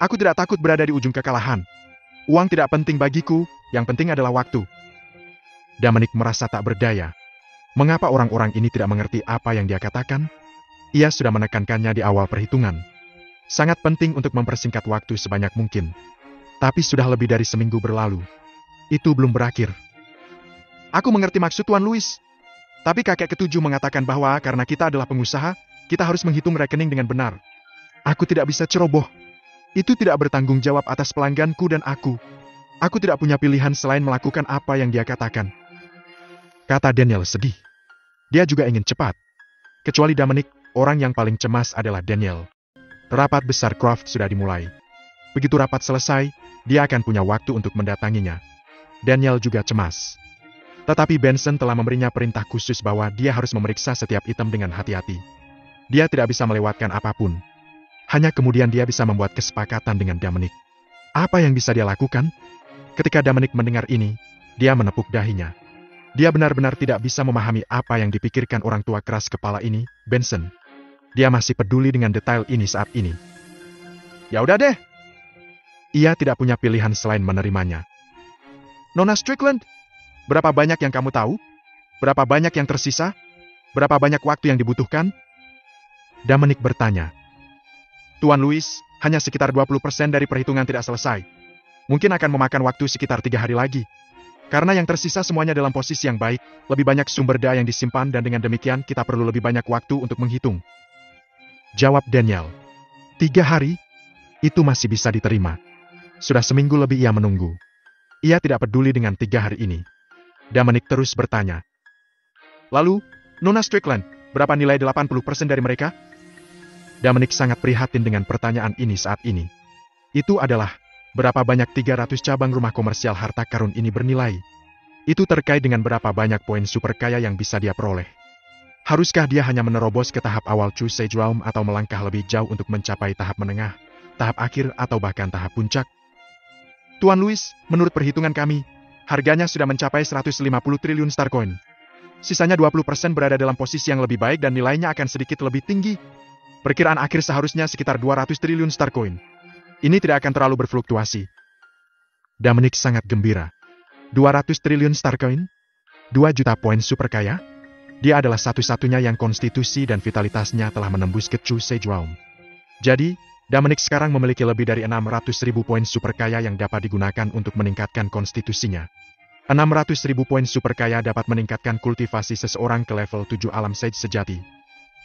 Aku tidak takut berada di ujung kekalahan. Uang tidak penting bagiku, yang penting adalah waktu. Dominic merasa tak berdaya. Mengapa orang-orang ini tidak mengerti apa yang dia katakan? Ia sudah menekankannya di awal perhitungan. Sangat penting untuk mempersingkat waktu sebanyak mungkin. Tapi sudah lebih dari seminggu berlalu. Itu belum berakhir. Aku mengerti maksud Tuan Louis. Tapi kakek ketujuh mengatakan bahwa karena kita adalah pengusaha, kita harus menghitung rekening dengan benar. Aku tidak bisa ceroboh. Itu tidak bertanggung jawab atas pelangganku dan aku. Aku tidak punya pilihan selain melakukan apa yang dia katakan. Kata Daniel sedih. Dia juga ingin cepat. Kecuali Dominic, orang yang paling cemas adalah Daniel. Rapat besar Croft sudah dimulai. Begitu rapat selesai, dia akan punya waktu untuk mendatanginya. Daniel juga cemas. Tetapi Benson telah memberinya perintah khusus bahwa dia harus memeriksa setiap item dengan hati-hati. Dia tidak bisa melewatkan apapun. Hanya kemudian dia bisa membuat kesepakatan dengan Dominic. Apa yang bisa dia lakukan? Ketika Dominic mendengar ini, dia menepuk dahinya. Dia benar-benar tidak bisa memahami apa yang dipikirkan orang tua keras kepala ini, Benson. Dia masih peduli dengan detail ini saat ini. Ya udah deh. Ia tidak punya pilihan selain menerimanya. Nona Strickland, berapa banyak yang kamu tahu? Berapa banyak yang tersisa? Berapa banyak waktu yang dibutuhkan? Dominic bertanya. Tuan Louis, hanya sekitar 20% dari perhitungan tidak selesai. Mungkin akan memakan waktu sekitar 3 hari lagi. Karena yang tersisa semuanya dalam posisi yang baik, lebih banyak sumber daya yang disimpan dan dengan demikian kita perlu lebih banyak waktu untuk menghitung. Jawab Daniel. 3 hari? Itu masih bisa diterima. Sudah seminggu lebih ia menunggu. Ia tidak peduli dengan 3 hari ini. Dominic terus bertanya. Lalu, Nona Strickland, berapa nilai 80% dari mereka? Dominic sangat prihatin dengan pertanyaan ini saat ini. Itu adalah, berapa banyak 300 cabang rumah komersial harta karun ini bernilai? Itu terkait dengan berapa banyak poin super kaya yang bisa dia peroleh. Haruskah dia hanya menerobos ke tahap awal True Sage Realm atau melangkah lebih jauh untuk mencapai tahap menengah, tahap akhir atau bahkan tahap puncak? Tuan Louis, menurut perhitungan kami, harganya sudah mencapai 150 triliun Starcoin. Sisanya 20% berada dalam posisi yang lebih baik dan nilainya akan sedikit lebih tinggi. Perkiraan akhir seharusnya sekitar 200 triliun Starcoin. Ini tidak akan terlalu berfluktuasi. Dominic sangat gembira. 200 triliun Starcoin? 2 juta poin super kaya? Dia adalah satu-satunya yang konstitusi dan vitalitasnya telah menembus ke True Sage Realm. Jadi, Dominic sekarang memiliki lebih dari 600.000 poin super kaya yang dapat digunakan untuk meningkatkan konstitusinya. 600.000 poin super kaya dapat meningkatkan kultivasi seseorang ke level 7 alam Sage sejati.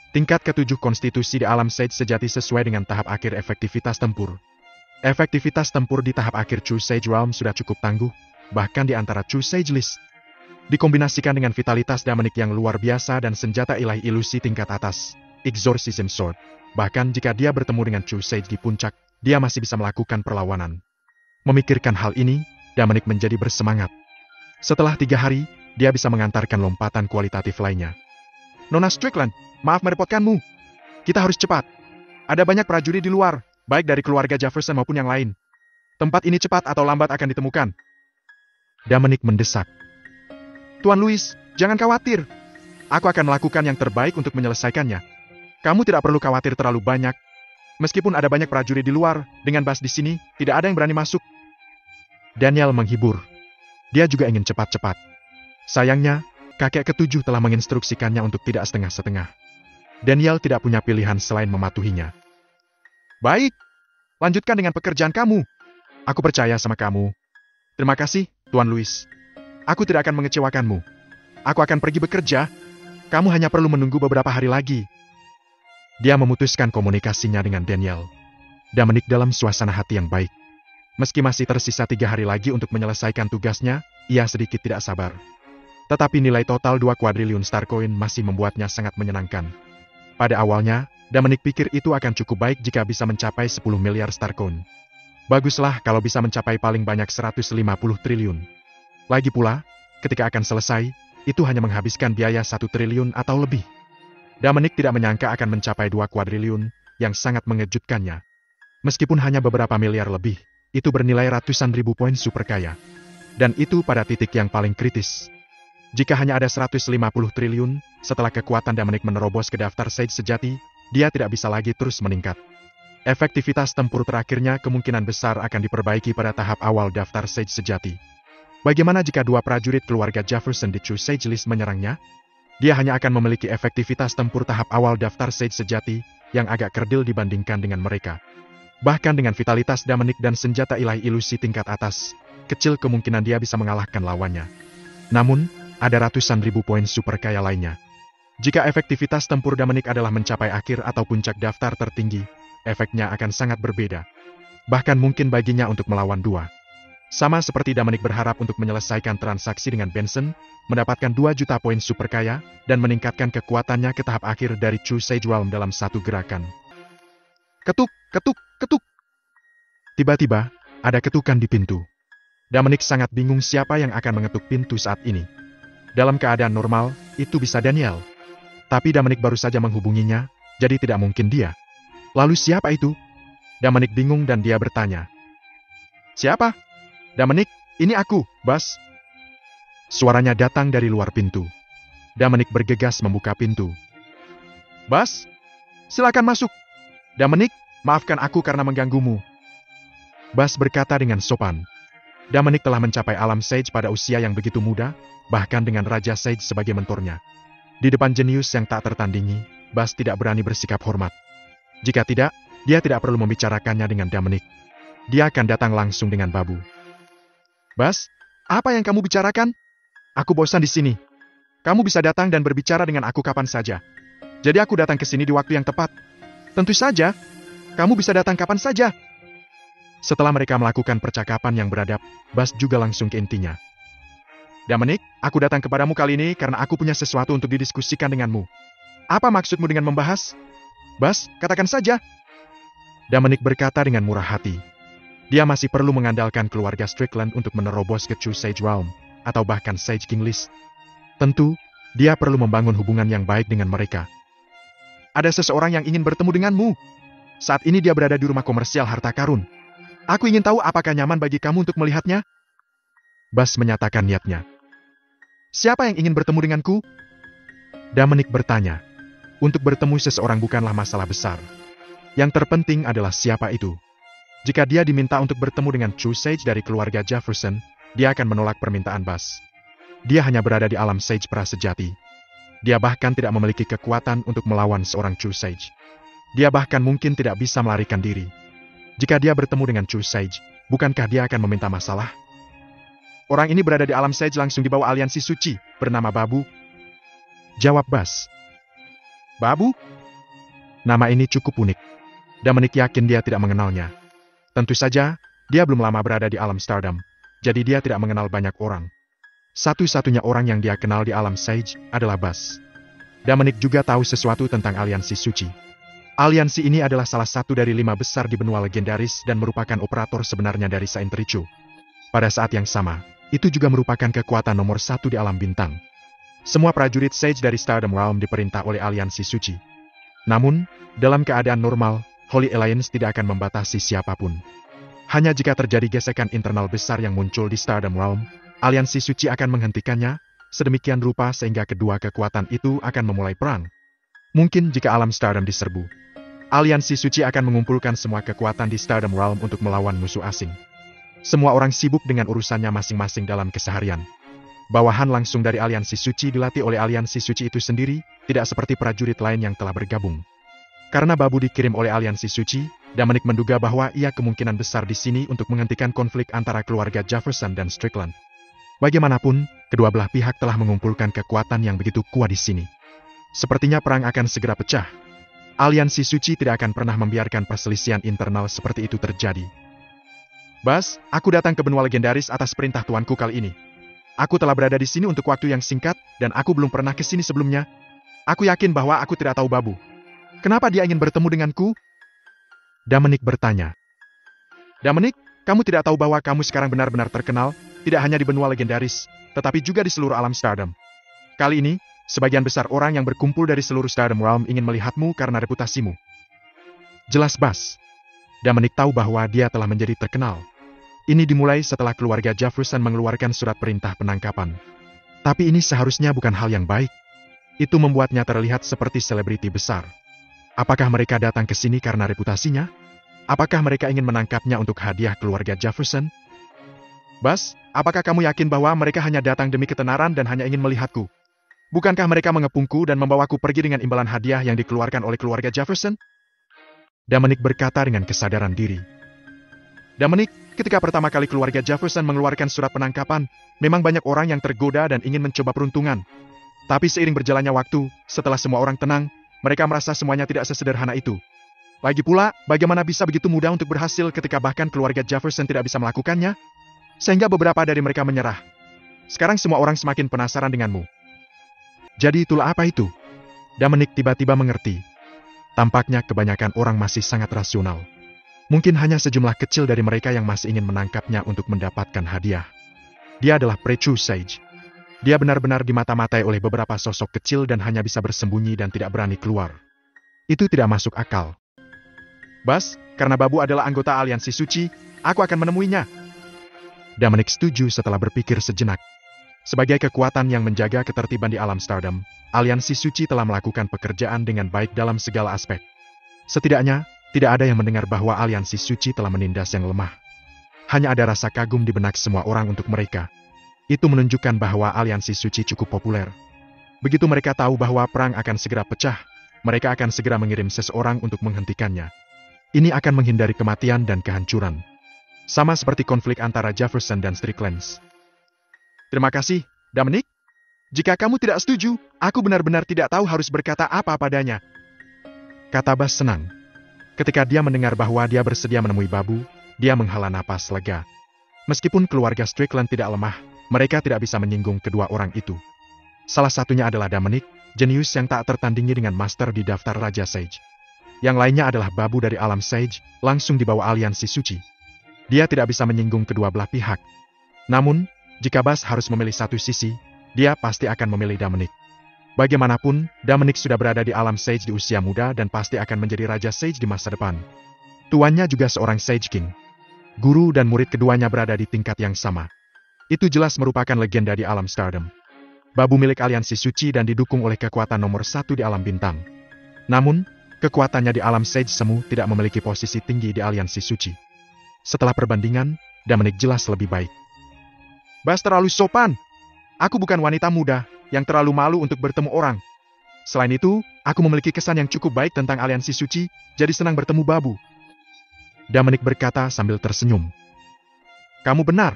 Tingkat ke-7 konstitusi di alam Sage sejati sesuai dengan tahap akhir efektivitas tempur. Efektivitas tempur di tahap akhir True Sage Realm sudah cukup tangguh, bahkan di antara True Sage List. Dikombinasikan dengan vitalitas Dominic yang luar biasa dan senjata ilahi ilusi tingkat atas, Exorcism Sword. Bahkan jika dia bertemu dengan True Sage di puncak, dia masih bisa melakukan perlawanan. Memikirkan hal ini, Dominic menjadi bersemangat. Setelah 3 hari, dia bisa mengantarkan lompatan kualitatif lainnya. Nona Strickland, maaf merepotkanmu. Kita harus cepat. Ada banyak prajurit di luar, baik dari keluarga Jefferson maupun yang lain. Tempat ini cepat atau lambat akan ditemukan. Dominic mendesak. Tuan Louis, jangan khawatir. Aku akan melakukan yang terbaik untuk menyelesaikannya. Kamu tidak perlu khawatir terlalu banyak. Meskipun ada banyak prajurit di luar, dengan bas di sini, tidak ada yang berani masuk. Daniel menghibur. Dia juga ingin cepat-cepat. Sayangnya, kakek ketujuh telah menginstruksikannya untuk tidak setengah-setengah. Daniel tidak punya pilihan selain mematuhinya. Baik, lanjutkan dengan pekerjaan kamu. Aku percaya sama kamu. Terima kasih, Tuan Louis. Aku tidak akan mengecewakanmu. Aku akan pergi bekerja. Kamu hanya perlu menunggu beberapa hari lagi. Dia memutuskan komunikasinya dengan Daniel. Dominic dalam suasana hati yang baik. Meski masih tersisa 3 hari lagi untuk menyelesaikan tugasnya, ia sedikit tidak sabar. Tetapi nilai total 2 kuadriliun Starcoin masih membuatnya sangat menyenangkan. Pada awalnya, Dominic pikir itu akan cukup baik jika bisa mencapai 10 miliar Starcoin. Baguslah kalau bisa mencapai paling banyak 150 triliun. Lagi pula, ketika akan selesai, itu hanya menghabiskan biaya 1 triliun atau lebih. Dominic tidak menyangka akan mencapai 2 kuadriliun, yang sangat mengejutkannya. Meskipun hanya beberapa miliar lebih, itu bernilai ratusan ribu poin super kaya. Dan itu pada titik yang paling kritis. Jika hanya ada 150 triliun, setelah kekuatan Dominic menerobos ke daftar Sage sejati, dia tidak bisa lagi terus meningkat. Efektivitas tempur terakhirnya kemungkinan besar akan diperbaiki pada tahap awal daftar Sage sejati. Bagaimana jika 2 prajurit keluarga Jefferson di True Sage List menyerangnya? Dia hanya akan memiliki efektivitas tempur tahap awal daftar Sage sejati, yang agak kerdil dibandingkan dengan mereka. Bahkan dengan vitalitas Dominic dan senjata ilahi ilusi tingkat atas, kecil kemungkinan dia bisa mengalahkan lawannya. Namun, ada ratusan ribu poin super kaya lainnya. Jika efektivitas tempur Dominic adalah mencapai akhir atau puncak daftar tertinggi, efeknya akan sangat berbeda. Bahkan mungkin baginya untuk melawan 2. Sama seperti Dominic berharap untuk menyelesaikan transaksi dengan Benson, mendapatkan 2 juta poin super kaya, dan meningkatkan kekuatannya ke tahap akhir dari True Sage Realm dalam satu gerakan. Ketuk, ketuk, ketuk. Tiba-tiba, ada ketukan di pintu. Dominic sangat bingung siapa yang akan mengetuk pintu saat ini. Dalam keadaan normal, itu bisa Daniel. Tapi Dominic baru saja menghubunginya, jadi tidak mungkin dia. Lalu siapa itu? Dominic bingung dan dia bertanya. Siapa? Dominic, ini aku, Bas. Suaranya datang dari luar pintu. Dominic bergegas membuka pintu. Bas, silakan masuk. Dominic, maafkan aku karena mengganggumu. Bas berkata dengan sopan. Dominic telah mencapai alam Sage pada usia yang begitu muda, bahkan dengan Raja Sage sebagai mentornya. Di depan jenius yang tak tertandingi, Bas tidak berani bersikap hormat. Jika tidak, dia tidak perlu membicarakannya dengan Dominic. Dia akan datang langsung dengan Babu. Bas, apa yang kamu bicarakan? Aku bosan di sini. Kamu bisa datang dan berbicara dengan aku kapan saja. Jadi aku datang ke sini di waktu yang tepat. Tentu saja, kamu bisa datang kapan saja. Setelah mereka melakukan percakapan yang beradab, Bas juga langsung ke intinya. Dominic, aku datang kepadamu kali ini karena aku punya sesuatu untuk didiskusikan denganmu. Apa maksudmu dengan membahas? Bas, katakan saja. Dominic berkata dengan murah hati. Dia masih perlu mengandalkan keluarga Strickland untuk menerobos ke True Sage Realm, atau bahkan Sage King List. Tentu, dia perlu membangun hubungan yang baik dengan mereka. Ada seseorang yang ingin bertemu denganmu. Saat ini dia berada di rumah komersial harta karun. Aku ingin tahu apakah nyaman bagi kamu untuk melihatnya? Bas menyatakan niatnya. Siapa yang ingin bertemu denganku? Dominic bertanya. Untuk bertemu seseorang bukanlah masalah besar. Yang terpenting adalah siapa itu. Jika dia diminta untuk bertemu dengan True Sage dari keluarga Jefferson, dia akan menolak permintaan Bas. Dia hanya berada di alam Sage prasejati. Dia bahkan tidak memiliki kekuatan untuk melawan seorang True Sage. Dia bahkan mungkin tidak bisa melarikan diri. Jika dia bertemu dengan True Sage, bukankah dia akan meminta masalah? Orang ini berada di alam Sage langsung di bawah aliansi suci, bernama Babu. Jawab Bas. Babu? Nama ini cukup unik. Dominic yakin dia tidak mengenalnya. Tentu saja, dia belum lama berada di alam Stardom, jadi dia tidak mengenal banyak orang. Satu-satunya orang yang dia kenal di alam Sage adalah Bas. Dominic juga tahu sesuatu tentang aliansi suci. Aliansi ini adalah salah satu dari 5 besar di benua legendaris dan merupakan operator sebenarnya dari Saint Richu. Pada saat yang sama, itu juga merupakan kekuatan nomor 1 di alam bintang. Semua prajurit Sage dari Stardom Realm diperintah oleh aliansi suci. Namun, dalam keadaan normal, Holy Alliance tidak akan membatasi siapapun. Hanya jika terjadi gesekan internal besar yang muncul di Stardom Realm, aliansi suci akan menghentikannya, sedemikian rupa sehingga kedua kekuatan itu akan memulai perang. Mungkin jika alam Stardom diserbu, aliansi suci akan mengumpulkan semua kekuatan di Stardom Realm untuk melawan musuh asing. Semua orang sibuk dengan urusannya masing-masing dalam keseharian. Bawahan langsung dari aliansi suci dilatih oleh aliansi suci itu sendiri, tidak seperti prajurit lain yang telah bergabung. Karena Babu dikirim oleh aliansi suci, Dominic menduga bahwa ia kemungkinan besar di sini untuk menghentikan konflik antara keluarga Jefferson dan Strickland. Bagaimanapun, kedua belah pihak telah mengumpulkan kekuatan yang begitu kuat di sini. Sepertinya perang akan segera pecah. Aliansi Suci tidak akan pernah membiarkan perselisihan internal seperti itu terjadi. Bas, aku datang ke benua legendaris atas perintah tuanku kali ini. Aku telah berada di sini untuk waktu yang singkat, dan aku belum pernah ke sini sebelumnya. Aku yakin bahwa aku tidak tahu Babu. Kenapa dia ingin bertemu denganku? Dominic bertanya. Dominic, kamu tidak tahu bahwa kamu sekarang benar-benar terkenal, tidak hanya di benua legendaris, tetapi juga di seluruh alam Stardom. Kali ini, sebagian besar orang yang berkumpul dari seluruh Stardom Realm ingin melihatmu karena reputasimu. Jelas Bas. Dominic tahu bahwa dia telah menjadi terkenal. Ini dimulai setelah keluarga Jefferson mengeluarkan surat perintah penangkapan. Tapi ini seharusnya bukan hal yang baik. Itu membuatnya terlihat seperti selebriti besar. Apakah mereka datang ke sini karena reputasinya? Apakah mereka ingin menangkapnya untuk hadiah keluarga Jefferson? Bas, apakah kamu yakin bahwa mereka hanya datang demi ketenaran dan hanya ingin melihatku? Bukankah mereka mengepungku dan membawaku pergi dengan imbalan hadiah yang dikeluarkan oleh keluarga Jefferson? Dominic berkata dengan kesadaran diri. Dominic, ketika pertama kali keluarga Jefferson mengeluarkan surat penangkapan, memang banyak orang yang tergoda dan ingin mencoba peruntungan. Tapi seiring berjalannya waktu, setelah semua orang tenang, mereka merasa semuanya tidak sesederhana itu. Lagi pula, bagaimana bisa begitu mudah untuk berhasil ketika bahkan keluarga Jefferson tidak bisa melakukannya? Sehingga beberapa dari mereka menyerah. Sekarang semua orang semakin penasaran denganmu. Jadi itulah apa itu? Dominic tiba-tiba mengerti. Tampaknya kebanyakan orang masih sangat rasional. Mungkin hanya sejumlah kecil dari mereka yang masih ingin menangkapnya untuk mendapatkan hadiah. Dia adalah Prechu Sage. Dia benar-benar dimata-matai oleh beberapa sosok kecil dan hanya bisa bersembunyi dan tidak berani keluar. Itu tidak masuk akal. Bas, karena Babu adalah anggota Aliansi Suci, aku akan menemuinya. Dominic setuju setelah berpikir sejenak. Sebagai kekuatan yang menjaga ketertiban di alam Stardom, Aliansi Suci telah melakukan pekerjaan dengan baik dalam segala aspek. Setidaknya, tidak ada yang mendengar bahwa Aliansi Suci telah menindas yang lemah. Hanya ada rasa kagum di benak semua orang untuk mereka. Itu menunjukkan bahwa Aliansi Suci cukup populer. Begitu mereka tahu bahwa perang akan segera pecah, mereka akan segera mengirim seseorang untuk menghentikannya. Ini akan menghindari kematian dan kehancuran. Sama seperti konflik antara Jefferson dan Strickland. Terima kasih, Dominic. Jika kamu tidak setuju, aku benar-benar tidak tahu harus berkata apa padanya. Kata Bas senang. Ketika dia mendengar bahwa dia bersedia menemui Babu, dia menghela napas lega. Meskipun keluarga Strickland tidak lemah, mereka tidak bisa menyinggung kedua orang itu. Salah satunya adalah Dominic, jenius yang tak tertandingi dengan master di daftar Raja Sage. Yang lainnya adalah Babu dari alam Sage, langsung dibawa Aliansi Suci. Dia tidak bisa menyinggung kedua belah pihak. Namun, jika Bas harus memilih satu sisi, dia pasti akan memilih Dominic. Bagaimanapun, Dominic sudah berada di alam Sage di usia muda dan pasti akan menjadi Raja Sage di masa depan. Tuannya juga seorang Sage King. Guru dan murid keduanya berada di tingkat yang sama. Itu jelas merupakan legenda di alam Stardom. Babu milik Aliansi Suci dan didukung oleh kekuatan nomor 1 di alam bintang. Namun, kekuatannya di alam Sage Semu tidak memiliki posisi tinggi di Aliansi Suci. Setelah perbandingan, Dominic jelas lebih baik. Bas terlalu sopan. Aku bukan wanita muda yang terlalu malu untuk bertemu orang. Selain itu, aku memiliki kesan yang cukup baik tentang Aliansi Suci, jadi senang bertemu Babu. Dominic berkata sambil tersenyum. Kamu benar.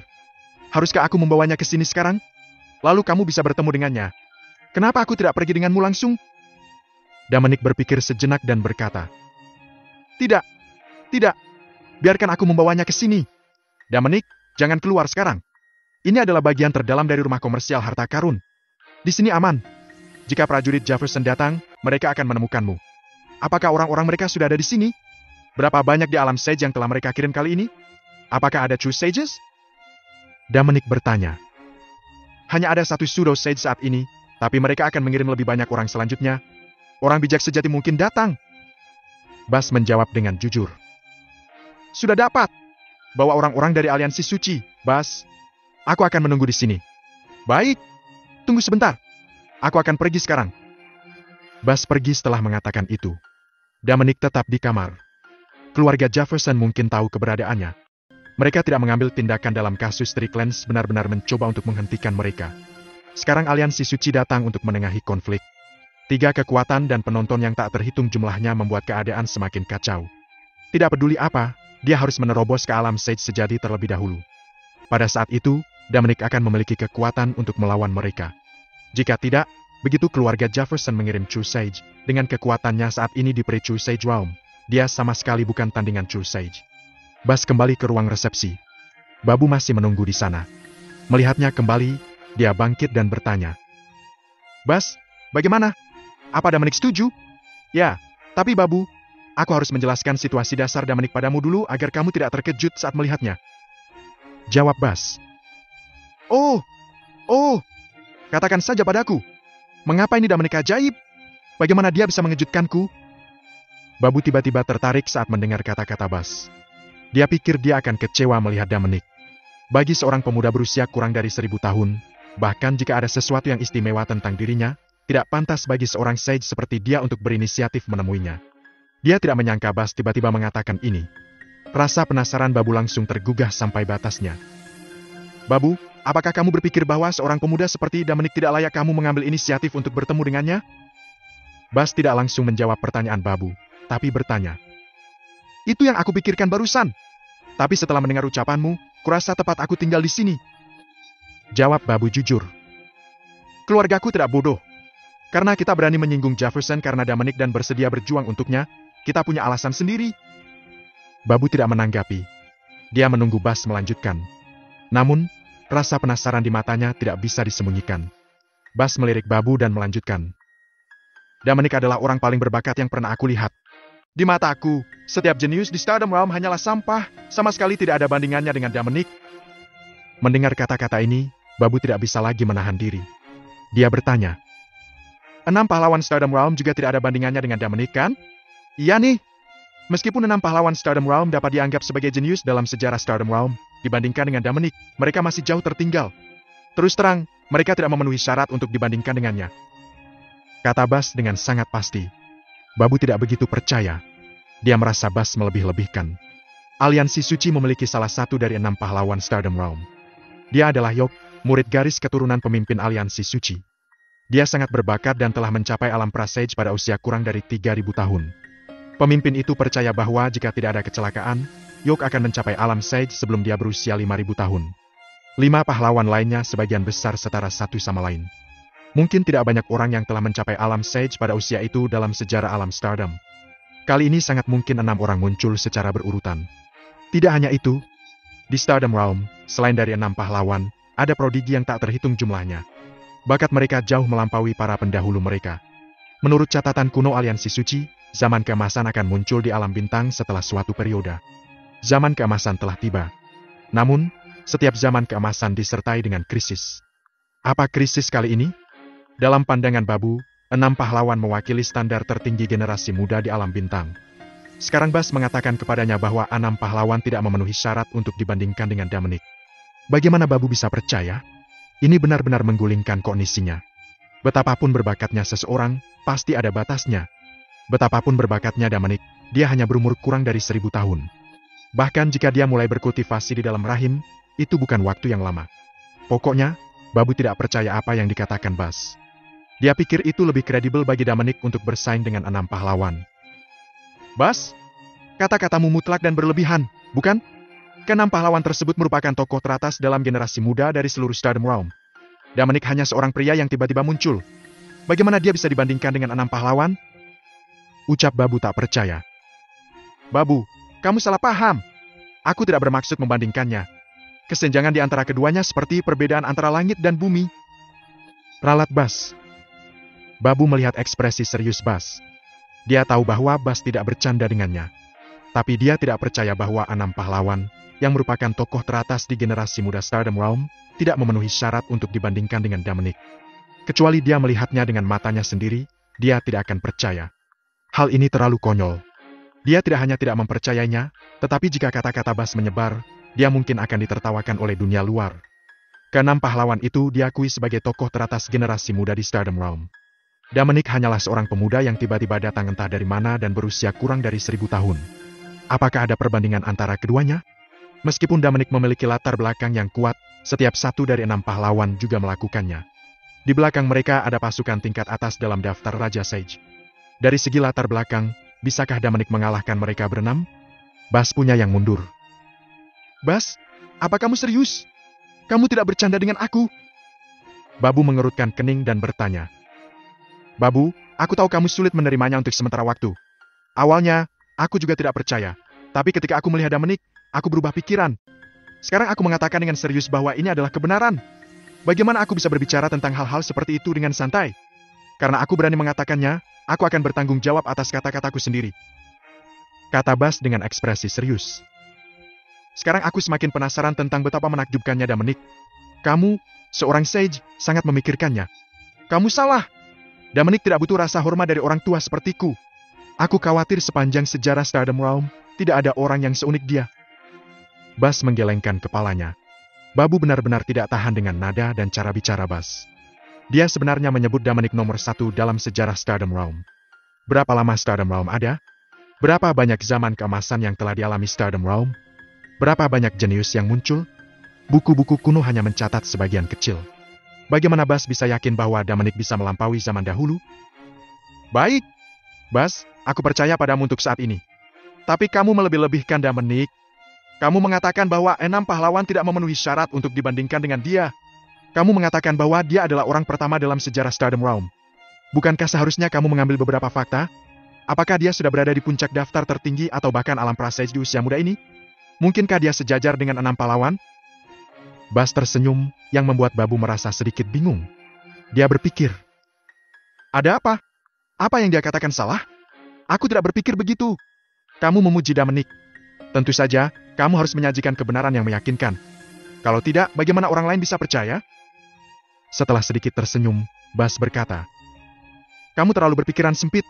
Haruskah aku membawanya ke sini sekarang? Lalu kamu bisa bertemu dengannya. Kenapa aku tidak pergi denganmu langsung? Dominic berpikir sejenak dan berkata. Tidak. Tidak. Biarkan aku membawanya ke sini. Dominic, jangan keluar sekarang. Ini adalah bagian terdalam dari rumah komersial harta karun. Di sini aman. Jika prajurit Jefferson datang, mereka akan menemukanmu. Apakah orang-orang mereka sudah ada di sini? Berapa banyak di alam Sage yang telah mereka kirim kali ini? Apakah ada True Sages? Dominic bertanya. Hanya ada satu Pseudo Sage saat ini, tapi mereka akan mengirim lebih banyak orang selanjutnya. Orang bijak sejati mungkin datang. Bas menjawab dengan jujur. Sudah dapat. Bawa orang-orang dari Aliansi Suci, Bas. Aku akan menunggu di sini. Baik. Tunggu sebentar. Aku akan pergi sekarang. Bas pergi setelah mengatakan itu. Dominic tetap di kamar. Keluarga Jefferson mungkin tahu keberadaannya. Mereka tidak mengambil tindakan dalam kasus Strickland, benar-benar mencoba untuk menghentikan mereka. Sekarang Aliansi Suci datang untuk menengahi konflik. 3 kekuatan dan penonton yang tak terhitung jumlahnya membuat keadaan semakin kacau. Tidak peduli apa, dia harus menerobos ke alam Sage sejati terlebih dahulu. Pada saat itu, Dominic akan memiliki kekuatan untuk melawan mereka. Jika tidak, Begitu keluarga Jefferson mengirim Chu Sage, dengan kekuatannya saat ini di Pre-Chu Sage Realm, dia sama sekali bukan tandingan Chu Sage. Bas kembali ke ruang resepsi. Babu masih menunggu di sana. Melihatnya kembali, dia bangkit dan bertanya. Bas, bagaimana? Apa Dominic setuju? Ya, tapi Babu, aku harus menjelaskan situasi dasar Dominic padamu dulu agar kamu tidak terkejut saat melihatnya. Jawab Bas. Oh, katakan saja padaku. Mengapa ini Dominic ajaib? Bagaimana dia bisa mengejutkanku? Babu tiba-tiba tertarik saat mendengar kata-kata Bas. Dia pikir dia akan kecewa melihat Dominic. Bagi seorang pemuda berusia kurang dari 1000 tahun, bahkan jika ada sesuatu yang istimewa tentang dirinya, tidak pantas bagi seorang sage seperti dia untuk berinisiatif menemuinya. Dia tidak menyangka Bas tiba-tiba mengatakan ini. Rasa penasaran Babu langsung tergugah sampai batasnya. Babu, apakah kamu berpikir bahwa seorang pemuda seperti Dominic tidak layak kamu mengambil inisiatif untuk bertemu dengannya? Bas tidak langsung menjawab pertanyaan Babu, tapi bertanya. Itu yang aku pikirkan barusan. Tapi setelah mendengar ucapanmu, kurasa tepat aku tinggal di sini. Jawab Babu jujur. Keluargaku tidak bodoh. Karena kita berani menyinggung Jefferson karena Dominic dan bersedia berjuang untuknya, kita punya alasan sendiri. Babu tidak menanggapi. Dia menunggu Bas melanjutkan. Namun, rasa penasaran di matanya tidak bisa disembunyikan. Bas melirik Babu dan melanjutkan. Dominic adalah orang paling berbakat yang pernah aku lihat. Di mataku, setiap jenius di Stardom Realm hanyalah sampah, sama sekali tidak ada bandingannya dengan Dominic. Mendengar kata-kata ini, Babu tidak bisa lagi menahan diri. Dia bertanya. 6 pahlawan Stardom Realm juga tidak ada bandingannya dengan Dominic, kan? Iya nih. Meskipun 6 pahlawan Stardom Realm dapat dianggap sebagai jenius dalam sejarah Stardom Realm, dibandingkan dengan Dominic, mereka masih jauh tertinggal. Terus terang, mereka tidak memenuhi syarat untuk dibandingkan dengannya. Kata Bas dengan sangat pasti. Babu tidak begitu percaya. Dia merasa Bas melebih-lebihkan. Aliansi Suci memiliki salah satu dari 6 pahlawan Stardom Realm. Dia adalah Yok, murid garis keturunan pemimpin Aliansi Suci. Dia sangat berbakat dan telah mencapai alam Presage pada usia kurang dari 3000 tahun. Pemimpin itu percaya bahwa jika tidak ada kecelakaan, Yok akan mencapai alam Sage sebelum dia berusia 5000 tahun. 5 pahlawan lainnya sebagian besar setara satu sama lain. Mungkin tidak banyak orang yang telah mencapai alam Sage pada usia itu dalam sejarah alam Stardom. Kali ini sangat mungkin 6 orang muncul secara berurutan. Tidak hanya itu, di Stardom Realm, selain dari 6 pahlawan, ada prodigi yang tak terhitung jumlahnya. Bakat mereka jauh melampaui para pendahulu mereka. Menurut catatan kuno Aliansi Suci, zaman keemasan akan muncul di alam bintang setelah suatu periode. Zaman keemasan telah tiba. Namun, setiap zaman keemasan disertai dengan krisis. Apa krisis kali ini? Dalam pandangan Babu, 6 pahlawan mewakili standar tertinggi generasi muda di alam bintang. Sekarang Bas mengatakan kepadanya bahwa 6 pahlawan tidak memenuhi syarat untuk dibandingkan dengan Dominic. Bagaimana Babu bisa percaya? Ini benar-benar menggulingkan kognisinya. Betapapun berbakatnya seseorang, pasti ada batasnya. Betapapun berbakatnya Dominic, dia hanya berumur kurang dari 1000 tahun. Bahkan jika dia mulai berkultivasi di dalam rahim, itu bukan waktu yang lama. Pokoknya, Babu tidak percaya apa yang dikatakan Bas. Dia pikir itu lebih kredibel bagi Dominic untuk bersaing dengan 6 pahlawan. Bas, kata-katamu mutlak dan berlebihan, bukan? Ke-6 pahlawan tersebut merupakan tokoh teratas dalam generasi muda dari seluruh Stardom Realm. Dominic hanya seorang pria yang tiba-tiba muncul. Bagaimana dia bisa dibandingkan dengan 6 pahlawan? Ucap Babu tak percaya. Babu, kamu salah paham. Aku tidak bermaksud membandingkannya. Kesenjangan di antara keduanya seperti perbedaan antara langit dan bumi. Ralat Bas. Babu melihat ekspresi serius Bas. Dia tahu bahwa Bas tidak bercanda dengannya. Tapi dia tidak percaya bahwa 6 pahlawan, yang merupakan tokoh teratas di generasi muda Stardom Realm, tidak memenuhi syarat untuk dibandingkan dengan Dominic. Kecuali dia melihatnya dengan matanya sendiri, dia tidak akan percaya. Hal ini terlalu konyol. Dia tidak hanya tidak mempercayainya, tetapi jika kata-kata Bas menyebar, dia mungkin akan ditertawakan oleh dunia luar. Ke-6 pahlawan itu diakui sebagai tokoh teratas generasi muda di Stardom Realm. Dominic hanyalah seorang pemuda yang tiba-tiba datang entah dari mana dan berusia kurang dari 1000 tahun. Apakah ada perbandingan antara keduanya? Meskipun Dominic memiliki latar belakang yang kuat, setiap satu dari 6 pahlawan juga melakukannya. Di belakang mereka ada pasukan tingkat atas dalam daftar Raja Sage. Dari segi latar belakang, bisakah Dominic mengalahkan mereka berenam? Bas punya yang mundur. Bas, apa kamu serius? Kamu tidak bercanda dengan aku? Babu mengerutkan kening dan bertanya. Babu, aku tahu kamu sulit menerimanya untuk sementara waktu. Awalnya, aku juga tidak percaya. Tapi ketika aku melihat Dominic, aku berubah pikiran. Sekarang aku mengatakan dengan serius bahwa ini adalah kebenaran. Bagaimana aku bisa berbicara tentang hal-hal seperti itu dengan santai? Karena aku berani mengatakannya, aku akan bertanggung jawab atas kata-kataku sendiri. Kata Bas dengan ekspresi serius. Sekarang aku semakin penasaran tentang betapa menakjubkannya Dominic. Kamu, seorang sage, sangat memikirkannya. Kamu salah. Dominic tidak butuh rasa hormat dari orang tua sepertiku. Aku khawatir sepanjang sejarah Stardom Realm, tidak ada orang yang seunik dia. Bas menggelengkan kepalanya. Babu benar-benar tidak tahan dengan nada dan cara bicara Bas. Dia sebenarnya menyebut Dominic nomor 1 dalam sejarah Stardom Realm. Berapa lama Stardom Realm ada? Berapa banyak zaman keemasan yang telah dialami Stardom Realm? Berapa banyak jenius yang muncul? Buku-buku kuno hanya mencatat sebagian kecil. Bagaimana Bas bisa yakin bahwa Dominic bisa melampaui zaman dahulu? Baik, Bas, aku percaya padamu untuk saat ini. Tapi kamu melebih-lebihkan Dominic. Kamu mengatakan bahwa 6 pahlawan tidak memenuhi syarat untuk dibandingkan dengan dia. Kamu mengatakan bahwa dia adalah orang pertama dalam sejarah Stardom Realm. Bukankah seharusnya kamu mengambil beberapa fakta? Apakah dia sudah berada di puncak daftar tertinggi atau bahkan alam prasej di usia muda ini? Mungkinkah dia sejajar dengan 6 pahlawan? Bas tersenyum, yang membuat Babu merasa sedikit bingung. Dia berpikir, ada apa? Apa yang dia katakan salah? Aku tidak berpikir begitu. Kamu memuji Dominic. Tentu saja, kamu harus menyajikan kebenaran yang meyakinkan. Kalau tidak, bagaimana orang lain bisa percaya? Setelah sedikit tersenyum, Bas berkata, kamu terlalu berpikiran sempit.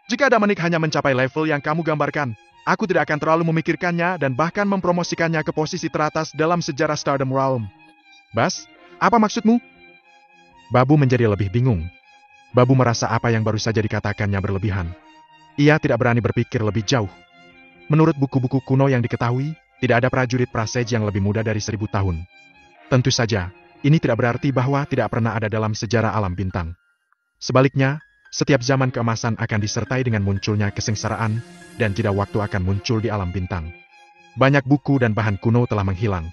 Jika Dominic hanya mencapai level yang kamu gambarkan, aku tidak akan terlalu memikirkannya dan bahkan mempromosikannya ke posisi teratas dalam sejarah Stardom Realm. Bas, apa maksudmu? Babu menjadi lebih bingung. Babu merasa apa yang baru saja dikatakannya berlebihan. Ia tidak berani berpikir lebih jauh. Menurut buku-buku kuno yang diketahui, tidak ada prajurit prasej yang lebih muda dari 1000 tahun. Tentu saja, ini tidak berarti bahwa tidak pernah ada dalam sejarah alam bintang. Sebaliknya, setiap zaman keemasan akan disertai dengan munculnya kesengsaraan, dan jeda waktu akan muncul di alam bintang. Banyak buku dan bahan kuno telah menghilang.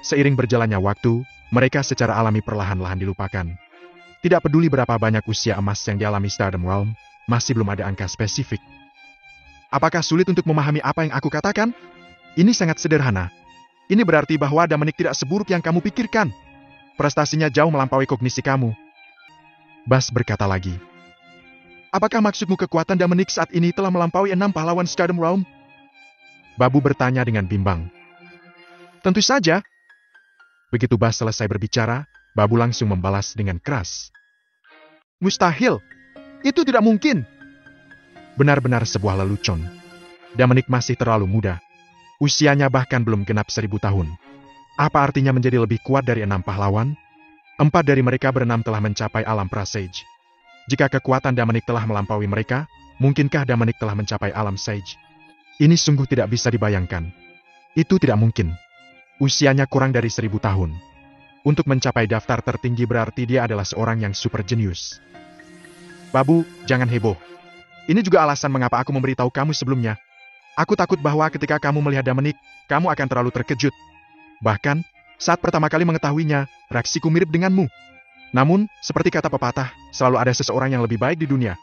Seiring berjalannya waktu, mereka secara alami perlahan-lahan dilupakan. Tidak peduli berapa banyak usia emas yang dialami Stardom Realm, masih belum ada angka spesifik. Apakah sulit untuk memahami apa yang aku katakan? Ini sangat sederhana. Ini berarti bahwa Dominic tidak seburuk yang kamu pikirkan. Prestasinya jauh melampaui kognisi kamu. Bas berkata lagi. Apakah maksudmu kekuatan Dominic saat ini telah melampaui 6 pahlawan Stardom Realm? Babu bertanya dengan bimbang. Tentu saja. Begitu Bas selesai berbicara, Babu langsung membalas dengan keras. Mustahil. Itu tidak mungkin. Benar-benar sebuah lelucon. Dominic masih terlalu muda. Usianya bahkan belum genap 1000 tahun. Apa artinya menjadi lebih kuat dari 6 pahlawan? 4 dari mereka berenam telah mencapai alam prasej. Jika kekuatan Dominic telah melampaui mereka, mungkinkah Dominic telah mencapai alam sage? Ini sungguh tidak bisa dibayangkan. Itu tidak mungkin. Usianya kurang dari 1000 tahun. Untuk mencapai daftar tertinggi berarti dia adalah seorang yang super jenius. Babu, jangan heboh. Ini juga alasan mengapa aku memberitahu kamu sebelumnya. Aku takut bahwa ketika kamu melihat Dominic, kamu akan terlalu terkejut. Bahkan, saat pertama kali mengetahuinya, reaksiku mirip denganmu. Namun, seperti kata pepatah, selalu ada seseorang yang lebih baik di dunia.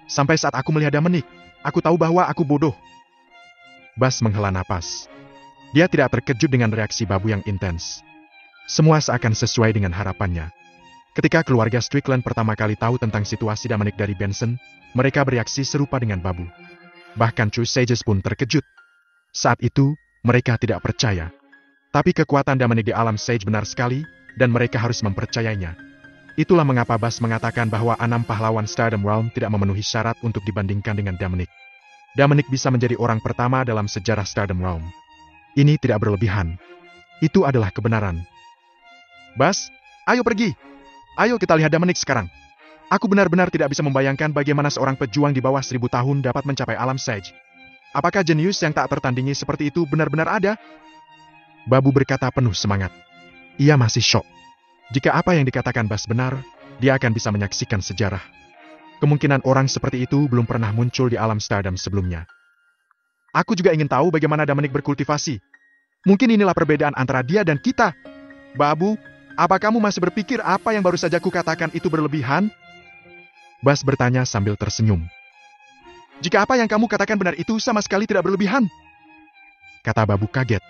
Sampai saat aku melihat Dominic, aku tahu bahwa aku bodoh. Bas menghela napas. Dia tidak terkejut dengan reaksi Babu yang intens. Semua seakan sesuai dengan harapannya. Ketika keluarga Strickland pertama kali tahu tentang situasi Dominic dari Benson, mereka bereaksi serupa dengan Babu. Bahkan True Sages pun terkejut. Saat itu, mereka tidak percaya. Tapi kekuatan Dominic di alam Sage benar sekali, dan mereka harus mempercayainya. Itulah mengapa Bas mengatakan bahwa 6 pahlawan Stardom Realm tidak memenuhi syarat untuk dibandingkan dengan Dominic. Dominic bisa menjadi orang pertama dalam sejarah Stardom Realm. Ini tidak berlebihan. Itu adalah kebenaran. Bas, ayo pergi. Ayo kita lihat Dominic sekarang. Aku benar-benar tidak bisa membayangkan bagaimana seorang pejuang di bawah 1000 tahun dapat mencapai alam Sage. Apakah jenius yang tak tertandingi seperti itu benar-benar ada? Babu berkata penuh semangat. Ia masih syok. Jika apa yang dikatakan Bas benar, dia akan bisa menyaksikan sejarah. Kemungkinan orang seperti itu belum pernah muncul di alam Stardom sebelumnya. Aku juga ingin tahu bagaimana Dominic berkultivasi. Mungkin inilah perbedaan antara dia dan kita. Babu, apa kamu masih berpikir apa yang baru saja kukatakan itu berlebihan? Bas bertanya sambil tersenyum. Jika apa yang kamu katakan benar itu sama sekali tidak berlebihan, kata Babu kaget.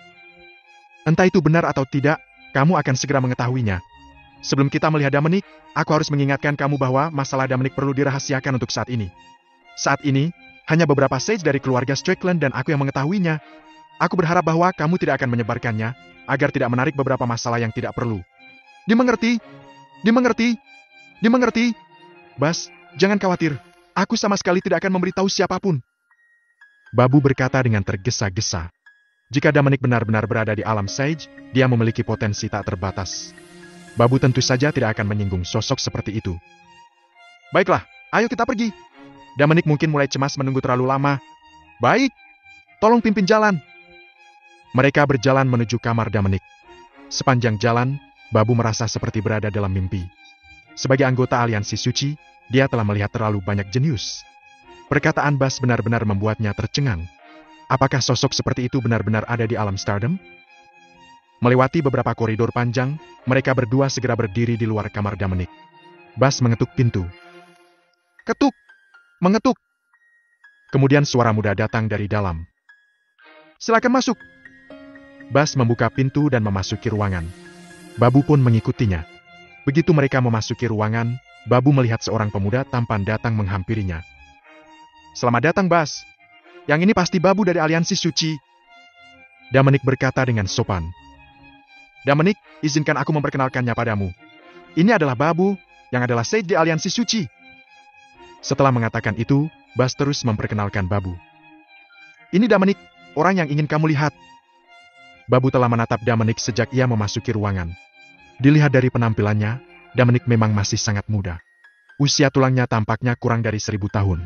Entah itu benar atau tidak, kamu akan segera mengetahuinya. Sebelum kita melihat Dominic, aku harus mengingatkan kamu bahwa masalah Dominic perlu dirahasiakan untuk saat ini. Saat ini, hanya beberapa sage dari keluarga Strickland dan aku yang mengetahuinya. Aku berharap bahwa kamu tidak akan menyebarkannya, agar tidak menarik beberapa masalah yang tidak perlu. Dimengerti? Dimengerti? Dimengerti? Bas, jangan khawatir. Aku sama sekali tidak akan memberitahu siapapun. Babu berkata dengan tergesa-gesa. Jika Dominic benar-benar berada di alam sage, dia memiliki potensi tak terbatas. Babu tentu saja tidak akan menyinggung sosok seperti itu. Baiklah, ayo kita pergi. Dominic mungkin mulai cemas menunggu terlalu lama. Baik, tolong pimpin jalan. Mereka berjalan menuju kamar Dominic. Sepanjang jalan, Babu merasa seperti berada dalam mimpi. Sebagai anggota aliansi suci, dia telah melihat terlalu banyak jenius. Perkataan Bas benar-benar membuatnya tercengang. Apakah sosok seperti itu benar-benar ada di alam Stardom? Melewati beberapa koridor panjang, mereka berdua segera berdiri di luar kamar Dominic. Bas mengetuk pintu. Ketuk! Mengetuk! Kemudian suara muda datang dari dalam. Silakan masuk! Bas membuka pintu dan memasuki ruangan. Babu pun mengikutinya. Begitu mereka memasuki ruangan, Babu melihat seorang pemuda tampan datang menghampirinya. Selamat datang, Bas. Yang ini pasti Babu dari Aliansi Suci. Dominic berkata dengan sopan. Dominic, izinkan aku memperkenalkannya padamu. Ini adalah Babu, yang adalah sage di Aliansi Suci. Setelah mengatakan itu, Bas terus memperkenalkan Babu. Ini Dominic, orang yang ingin kamu lihat. Babu telah menatap Dominic sejak ia memasuki ruangan. Dilihat dari penampilannya, Dominic memang masih sangat muda. Usia tulangnya tampaknya kurang dari 1000 tahun.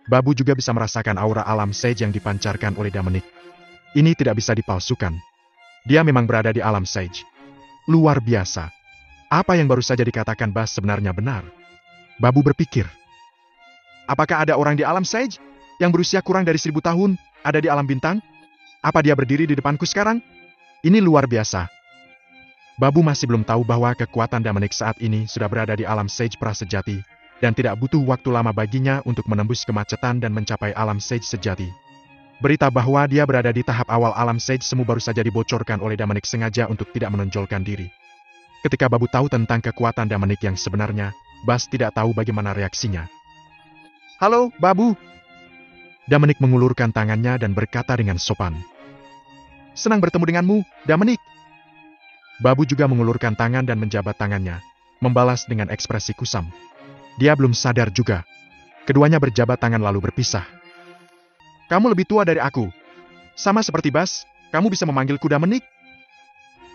Babu juga bisa merasakan aura alam sage yang dipancarkan oleh Dominic. Ini tidak bisa dipalsukan. Dia memang berada di alam sage. Luar biasa. Apa yang baru saja dikatakan Bas sebenarnya benar. Babu berpikir. Apakah ada orang di alam sage yang berusia kurang dari 1000 tahun ada di alam bintang? Apa dia berdiri di depanku sekarang? Ini luar biasa. Babu masih belum tahu bahwa kekuatan Dominic saat ini sudah berada di alam sage prasejati, dan tidak butuh waktu lama baginya untuk menembus kemacetan dan mencapai alam sage sejati. Berita bahwa dia berada di tahap awal alam sage semu baru saja dibocorkan oleh Dominic sengaja untuk tidak menonjolkan diri. Ketika Babu tahu tentang kekuatan Dominic yang sebenarnya, Bas tidak tahu bagaimana reaksinya. Halo, Babu. Dominic mengulurkan tangannya dan berkata dengan sopan. Senang bertemu denganmu, Dominic. Babu juga mengulurkan tangan dan menjabat tangannya, membalas dengan ekspresi kusam. Dia belum sadar juga. Keduanya berjabat tangan lalu berpisah. Kamu lebih tua dari aku. Sama seperti Bas, kamu bisa memanggilku Dominic?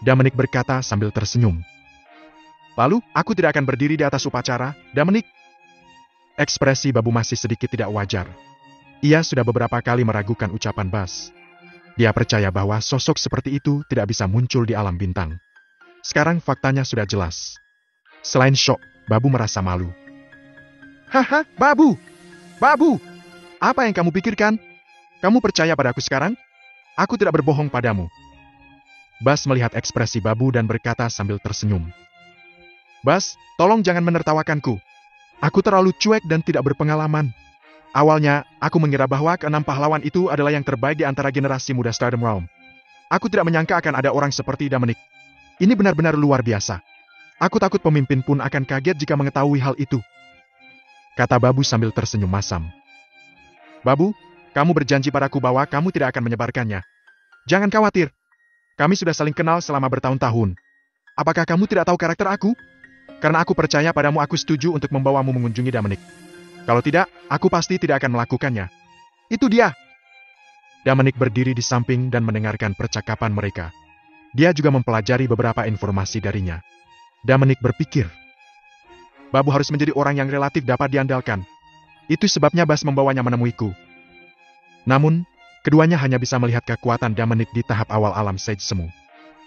Dominic berkata sambil tersenyum. Lalu, aku tidak akan berdiri di atas upacara, Dominic. Ekspresi Babu masih sedikit tidak wajar. Ia sudah beberapa kali meragukan ucapan Bas. Dia percaya bahwa sosok seperti itu tidak bisa muncul di alam bintang. Sekarang faktanya sudah jelas. Selain syok, Babu merasa malu. Haha, Babu! Babu! Apa yang kamu pikirkan? Kamu percaya padaku sekarang? Aku tidak berbohong padamu. Bas melihat ekspresi Babu dan berkata sambil tersenyum. Bas, tolong jangan menertawakanku. Aku terlalu cuek dan tidak berpengalaman. Awalnya, aku mengira bahwa keenam pahlawan itu adalah yang terbaik di antara generasi muda Stardom Realm. Aku tidak menyangka akan ada orang seperti Dominic. Ini benar-benar luar biasa. Aku takut pemimpin pun akan kaget jika mengetahui hal itu. Kata Babu sambil tersenyum masam. Babu, kamu berjanji padaku bahwa kamu tidak akan menyebarkannya. Jangan khawatir. Kami sudah saling kenal selama bertahun-tahun. Apakah kamu tidak tahu karakter aku? Karena aku percaya padamu, aku setuju untuk membawamu mengunjungi Dominic. Kalau tidak, aku pasti tidak akan melakukannya. Itu dia. Dominic berdiri di samping dan mendengarkan percakapan mereka. Dia juga mempelajari beberapa informasi darinya. Dominic berpikir. Babu harus menjadi orang yang relatif dapat diandalkan. Itu sebabnya Bas membawanya menemuiku. Namun, keduanya hanya bisa melihat kekuatan Dominic di tahap awal alam sage semu.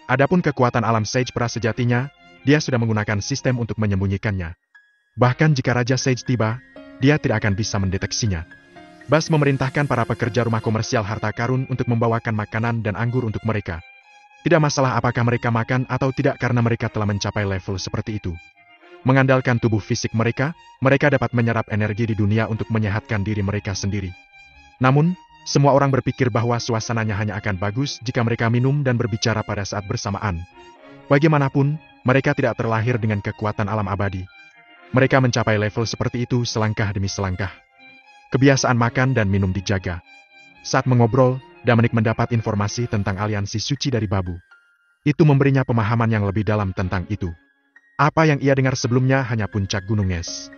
Adapun kekuatan alam sage prasejatinya, dia sudah menggunakan sistem untuk menyembunyikannya. Bahkan jika Raja Sage tiba, dia tidak akan bisa mendeteksinya. Bas memerintahkan para pekerja rumah komersial harta karun untuk membawakan makanan dan anggur untuk mereka. Tidak masalah apakah mereka makan atau tidak karena mereka telah mencapai level seperti itu. Mengandalkan tubuh fisik mereka, mereka dapat menyerap energi di dunia untuk menyehatkan diri mereka sendiri. Namun, semua orang berpikir bahwa suasananya hanya akan bagus jika mereka minum dan berbicara pada saat bersamaan. Bagaimanapun, mereka tidak terlahir dengan kekuatan alam abadi. Mereka mencapai level seperti itu selangkah demi selangkah. Kebiasaan makan dan minum dijaga. Saat mengobrol, Dominic mendapat informasi tentang aliansi suci dari Babu. Itu memberinya pemahaman yang lebih dalam tentang itu. Apa yang ia dengar sebelumnya hanya puncak gunung es.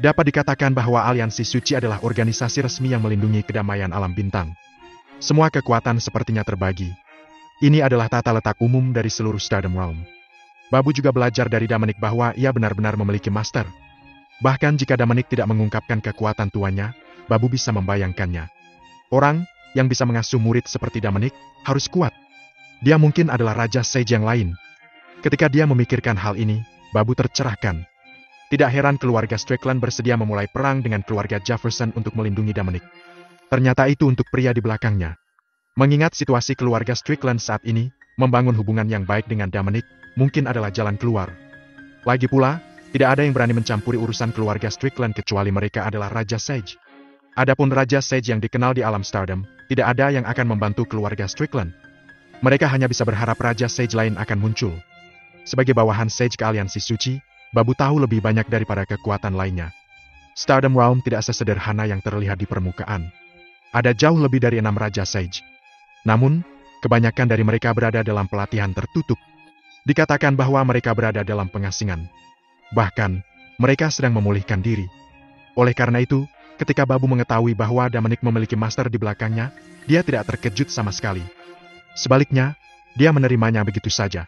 Dapat dikatakan bahwa aliansi suci adalah organisasi resmi yang melindungi kedamaian alam bintang. Semua kekuatan sepertinya terbagi. Ini adalah tata letak umum dari seluruh Stardom Realm. Babu juga belajar dari Dominic bahwa ia benar-benar memiliki master. Bahkan jika Dominic tidak mengungkapkan kekuatan tuannya, Babu bisa membayangkannya. Orang yang bisa mengasuh murid seperti Dominic harus kuat. Dia mungkin adalah Raja Sage yang lain. Ketika dia memikirkan hal ini, Babu tercerahkan. Tidak heran keluarga Strickland bersedia memulai perang dengan keluarga Jefferson untuk melindungi Dominic. Ternyata itu untuk pria di belakangnya. Mengingat situasi keluarga Strickland saat ini, membangun hubungan yang baik dengan Dominic mungkin adalah jalan keluar. Lagi pula, tidak ada yang berani mencampuri urusan keluarga Strickland kecuali mereka adalah Raja Sage. Adapun Raja Sage yang dikenal di alam Stardom, tidak ada yang akan membantu keluarga Strickland. Mereka hanya bisa berharap Raja Sage lain akan muncul. Sebagai bawahan Sage ke aliansi suci, Babu tahu lebih banyak daripada kekuatan lainnya. Stardom Realm tidak sesederhana yang terlihat di permukaan. Ada jauh lebih dari 6 Raja Sage. Namun, kebanyakan dari mereka berada dalam pelatihan tertutup. Dikatakan bahwa mereka berada dalam pengasingan. Bahkan, mereka sedang memulihkan diri. Oleh karena itu, ketika Babu mengetahui bahwa Dominic memiliki master di belakangnya, dia tidak terkejut sama sekali. Sebaliknya, dia menerimanya begitu saja.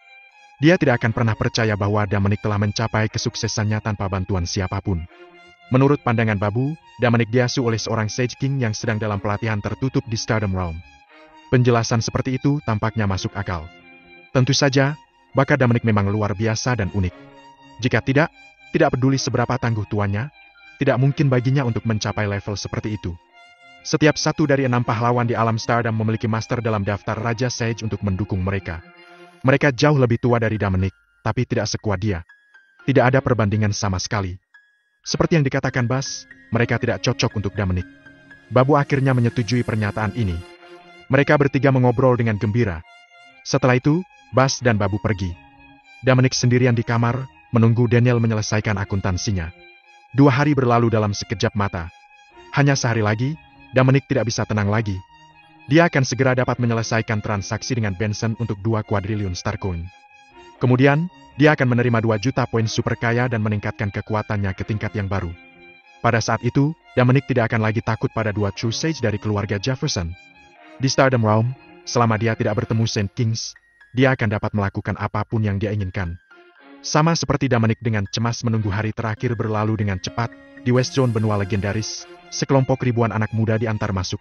Dia tidak akan pernah percaya bahwa Dominic telah mencapai kesuksesannya tanpa bantuan siapapun. Menurut pandangan Babu, Dominic diasuh oleh seorang Sage King yang sedang dalam pelatihan tertutup di Stardom Realm. Penjelasan seperti itu tampaknya masuk akal. Tentu saja, bakat Dominic memang luar biasa dan unik. Jika tidak peduli seberapa tangguh tuannya, tidak mungkin baginya untuk mencapai level seperti itu. Setiap satu dari 6 pahlawan di alam Stardom memiliki master dalam daftar Raja Sage untuk mendukung mereka. Mereka jauh lebih tua dari Dominic, tapi tidak sekuat dia. Tidak ada perbandingan sama sekali. Seperti yang dikatakan Bas, mereka tidak cocok untuk Dominic. Babu akhirnya menyetujui pernyataan ini. Mereka bertiga mengobrol dengan gembira. Setelah itu, Bas dan Babu pergi. Dominic sendirian di kamar, menunggu Daniel menyelesaikan akuntansinya. 2 hari berlalu dalam sekejap mata. Hanya sehari lagi, Dominic tidak bisa tenang lagi. Dia akan segera dapat menyelesaikan transaksi dengan Benson untuk 2 kuadriliun Star Coin. Kemudian, dia akan menerima 2 juta poin super kaya dan meningkatkan kekuatannya ke tingkat yang baru. Pada saat itu, Dominic tidak akan lagi takut pada 2 True Sage dari keluarga Jefferson. Di Stardom Realm, selama dia tidak bertemu Saint Kings, dia akan dapat melakukan apapun yang dia inginkan. Sama seperti Dominic dengan cemas menunggu hari terakhir berlalu dengan cepat, di West Zone benua legendaris, sekelompok ribuan anak muda diantar masuk.